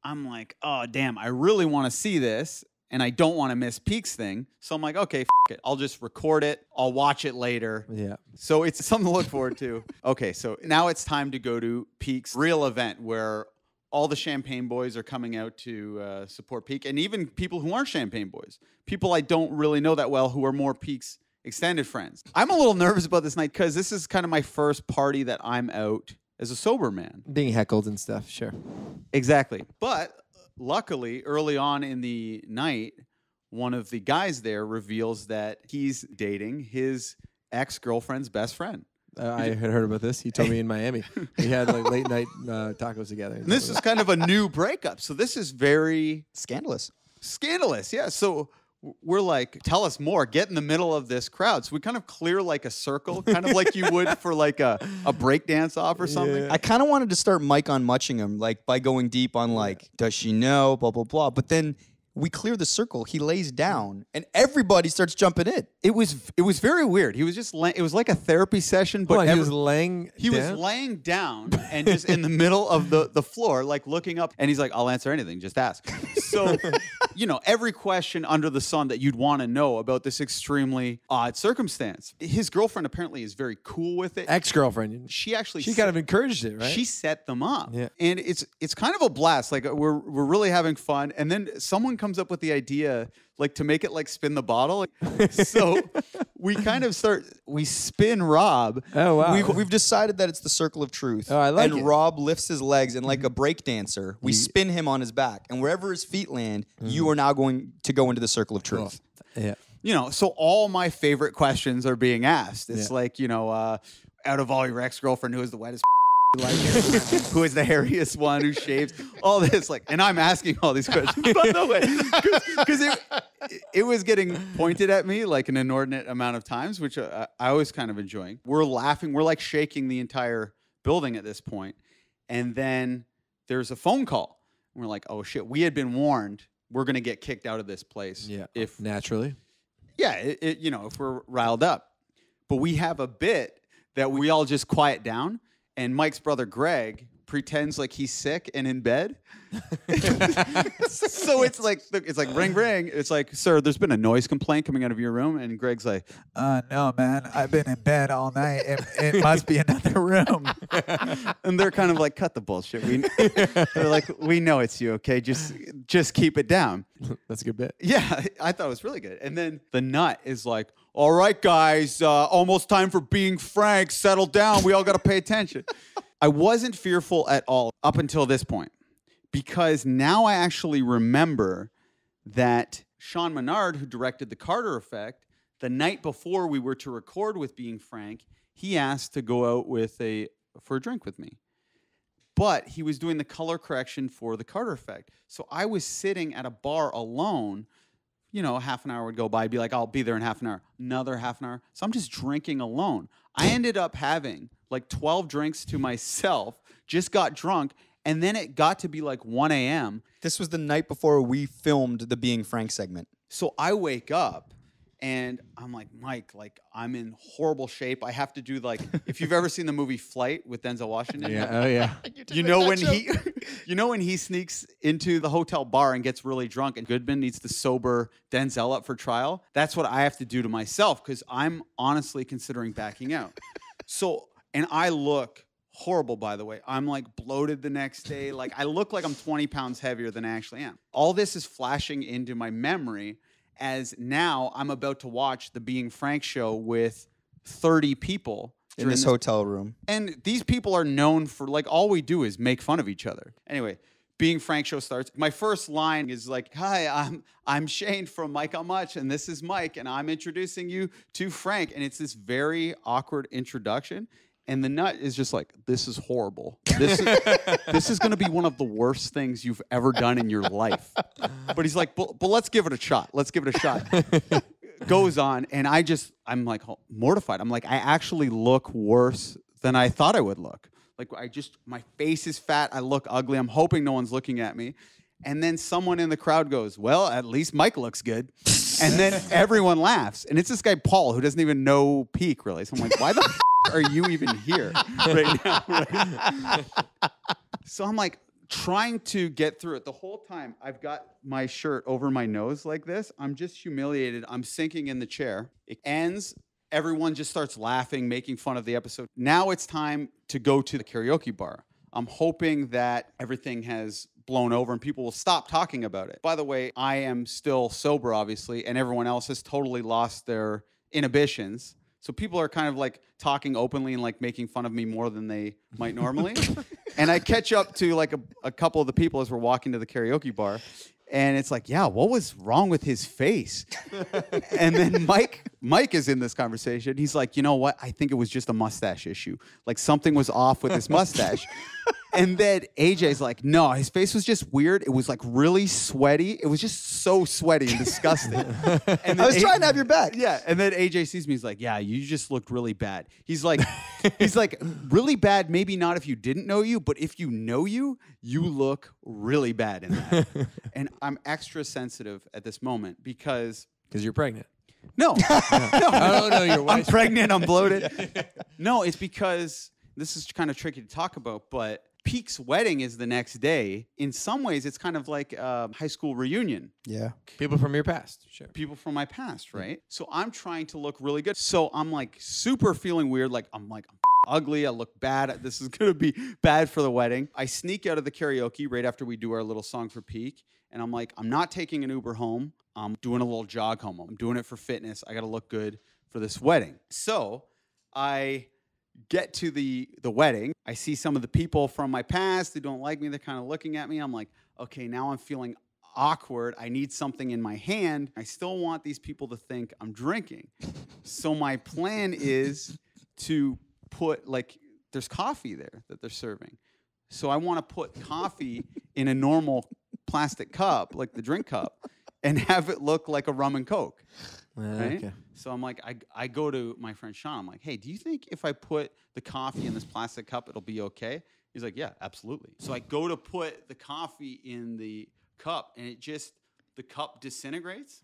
I'm like, oh, damn, I really want to see this. And I don't want to miss Peak's thing. So I'm like, okay, it. I'll just record it. I'll watch it later. Yeah. So it's something to look forward to. Okay, so now it's time to go to Peak's real event where all the Champagne Boys are coming out to support Peak. And even people who aren't Champagne Boys. People I don't really know that well who are more Peak's extended friends. I'm a little nervous about this night because this is kind of my first party that I'm out as a sober man. Being heckled and stuff, sure. Exactly. But... luckily, early on in the night, one of the guys there reveals that he's dating his ex-girlfriend's best friend. I had heard about this. He told me in Miami. He had late night tacos together. And this is kind of a new breakup. So this is very Scandalous. Yeah. So we're like, tell us more. Get in the middle of this crowd. So we kind of clear a circle, kind of like you would for a break dance off or something. I kind of wanted to start Mike on Muchingham, by going deep on does she know, blah, blah, blah. But then we clear the circle. He lays down, and everybody starts jumping in. It was very weird. He was just it was like a therapy session, but he was laying down and just in the middle of the floor, looking up. And he's like, "I'll answer anything. Just ask." So, every question under the sun that you'd want to know about this extremely odd circumstance. His girlfriend apparently is very cool with it. Ex-girlfriend. She kind of encouraged it, right? She set them up. Yeah. And it's kind of a blast. We're really having fun. And then someone comes up with the idea, like, to make it like spin the bottle. So we kind of we spin Rob. Oh, wow. We've decided that it's the circle of truth. Oh, I like and it. Rob lifts his legs, and like a break dancer, we spin him on his back. And wherever his feet land, you are now going to go into the circle of truth. Yeah. You know, so all my favorite questions are being asked. It's like, you know, out of all your ex-girlfriend, who is the wettest like, who is the hairiest one, who shaves, all this, like, and I'm asking all these questions, by the way, because it was getting pointed at me like an inordinate amount of times, which I was kind of enjoying. We're laughing, we're like shaking the entire building at this point, and then there's a phone call. And we're like, oh shit, we had been warned we're gonna get kicked out of this place. Yeah. If Naturally. yeah, you know, if we're riled up, but we have a bit that we all just quiet down. And Mike's brother Greg pretends like he's sick and in bed. So it's like ring ring. It's like, sir, there's been a noise complaint coming out of your room, and Greg's like, no, man, I've been in bed all night. It must be another room. and they're kind of like, cut the bullshit. They're like, we know it's you, okay? Just keep it down. That's a good bit. Yeah, I thought it was really good. And then the nut is like, all right, guys, almost time for being frank. Settle down. We all got to pay attention. I wasn't fearful at all up until this point, because now I actually remember that Sean Menard, who directed The Carter Effect, the night before we were to record with Being Frank, he asked to go out for a drink with me. But he was doing the color correction for The Carter Effect. So I was sitting at a bar alone. You know, half an hour would go by, I'd be like, I'll be there in half an hour. Another half an hour. So I'm just drinking alone. I ended up having like 12 drinks to myself, just got drunk, and then it got to be like 1 a.m. This was the night before we filmed the Being Frank segment. So I wake up, and I'm like, Mike, like, I'm in horrible shape. I have to do, like, if you've ever seen the movie Flight with Denzel Washington. Yeah. Oh, yeah. You know when he sneaks into the hotel bar and gets really drunk, and Goodman needs to sober Denzel up for trial? That's what I have to do to myself, because I'm honestly considering backing out. So, and I look horrible, by the way. I'm like bloated the next day. Like, I look like I'm 20 pounds heavier than I actually am. All this is flashing into my memory as now I'm about to watch the Being Frank show with 30 people In this hotel room. and these people are known for, like, all we do is make fun of each other. Anyway, Being Frank show starts. My first line is like, hi, I'm Shane from Mike on Much, and this is Mike, and I'm introducing you to Frank. And it's this very awkward introduction. And the nut is just like, this is horrible. This is going to be one of the worst things you've ever done in your life. But he's like, but let's give it a shot. Let's give it a shot. Goes on, and I'm like mortified. I'm like, I actually look worse than I thought I would look. Like, my face is fat. I look ugly. I'm hoping no one's looking at me. And then someone in the crowd goes, well, at least Mike looks good. And then everyone laughs. And it's this guy, Paul, who doesn't even know Peak, really. So I'm like, why the are you even here right now? Right? So I'm like trying to get through it. The whole time I've got my shirt over my nose like this. I'm just humiliated. I'm sinking in the chair. It ends. Everyone just starts laughing, making fun of the episode. Now it's time to go to the karaoke bar. I'm hoping that everything has blown over and people will stop talking about it. By the way, I am still sober, obviously, and everyone else has totally lost their inhibitions. So people are kind of like talking openly and like making fun of me more than they might normally. And I catch up to like a couple of the people as we're walking to the karaoke bar. And it's like, yeah, what was wrong with his face? And then Mike is in this conversation. He's like, you know what? I think it was just a mustache issue. Like something was off with his mustache. And then AJ's like, no, his face was just weird. It was like really sweaty. It was just so sweaty and disgusting. And I was trying to have your back. Yeah. And then AJ sees me. He's like, yeah, you just looked really bad. He's like, really bad. Maybe not if you didn't know you, but if you know you, you look really bad in that. And I'm extra sensitive at this moment because you're pregnant. No. Oh, no, you're I'm pregnant. I'm bloated. No, it's because this is kind of tricky to talk about, but Peak's wedding is the next day. In some ways, it's kind of like a high school reunion. Yeah. People from your past. Sure. People from my past, right? So I'm trying to look really good. So I'm like super feeling weird. Like I'm ugly. I look bad. This is going to be bad for the wedding. I sneak out of the karaoke right after we do our little song for Peak. And I'm like, I'm not taking an Uber home. I'm doing a little jog home. I'm doing it for fitness. I got to look good for this wedding. So I get to the wedding. I see some of the people from my past who don't like me. They're kind of looking at me. I'm like, okay, now I'm feeling awkward. I need something in my hand. I still want these people to think I'm drinking. So my plan is to put, like, there's coffee there that they're serving. So I want to put coffee in a normal plastic cup, like the drink cup, and have it look like a rum and Coke. Right? Okay. So I'm like, I go to my friend Sean. I'm like, hey, do you think if I put the coffee in this plastic cup, it'll be okay? He's like, yeah, absolutely. So I go to put the coffee in the cup, and the cup disintegrates.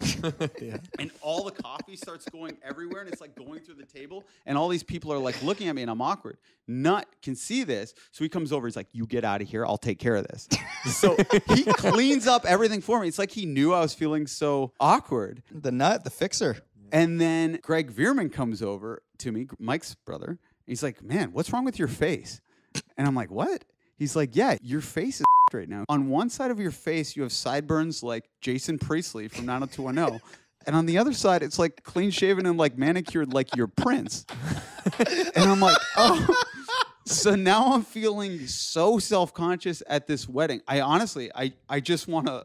Yeah. And all the coffee starts going everywhere, and it's like going through the table. And all these people are like looking at me, and I'm awkward. Nut can see this. So he comes over. He's like, you get out of here. I'll take care of this. So he cleans up everything for me. It's like he knew I was feeling so awkward. The Nut, the fixer. And then Greg Veerman comes over to me, Mike's brother. He's like, man, what's wrong with your face? And I'm like, what? He's like, yeah, your face is right now. On one side of your face, you have sideburns like Jason Priestley from 90210. And on the other side, it's like clean shaven and like manicured like your Prince. And I'm like, oh. So now I'm feeling so self-conscious at this wedding. I honestly, I just want to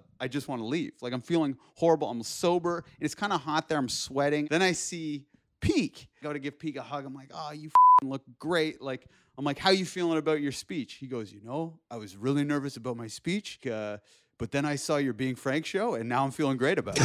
leave. Like, I'm feeling horrible. I'm sober. And it's kind of hot there. I'm sweating. Then I see Peak. I go to give Peak a hug. I'm like, oh, you look great. Like, I'm like, how you feeling about your speech? He goes, I was really nervous about my speech, but then I saw your Being Frank show, and now I'm feeling great about it.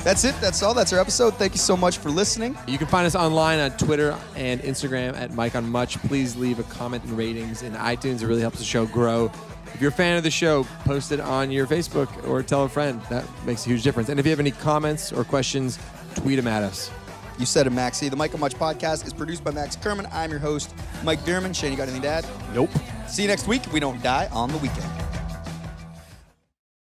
That's it. That's all. That's our episode. Thank you so much for listening. You can find us online on Twitter and Instagram at Mike on Much. Please leave a comment and ratings in iTunes. It really helps the show grow. If you're a fan of the show, post it on your Facebook or tell a friend. That makes a huge difference. And if you have any comments or questions, tweet them at us. You said it, Maxie. The Mike on Much podcast is produced by Max Kerman. I'm your host, Mike Veerman. Shane, you got anything to add? Nope. See you next week if we don't die on the weekend.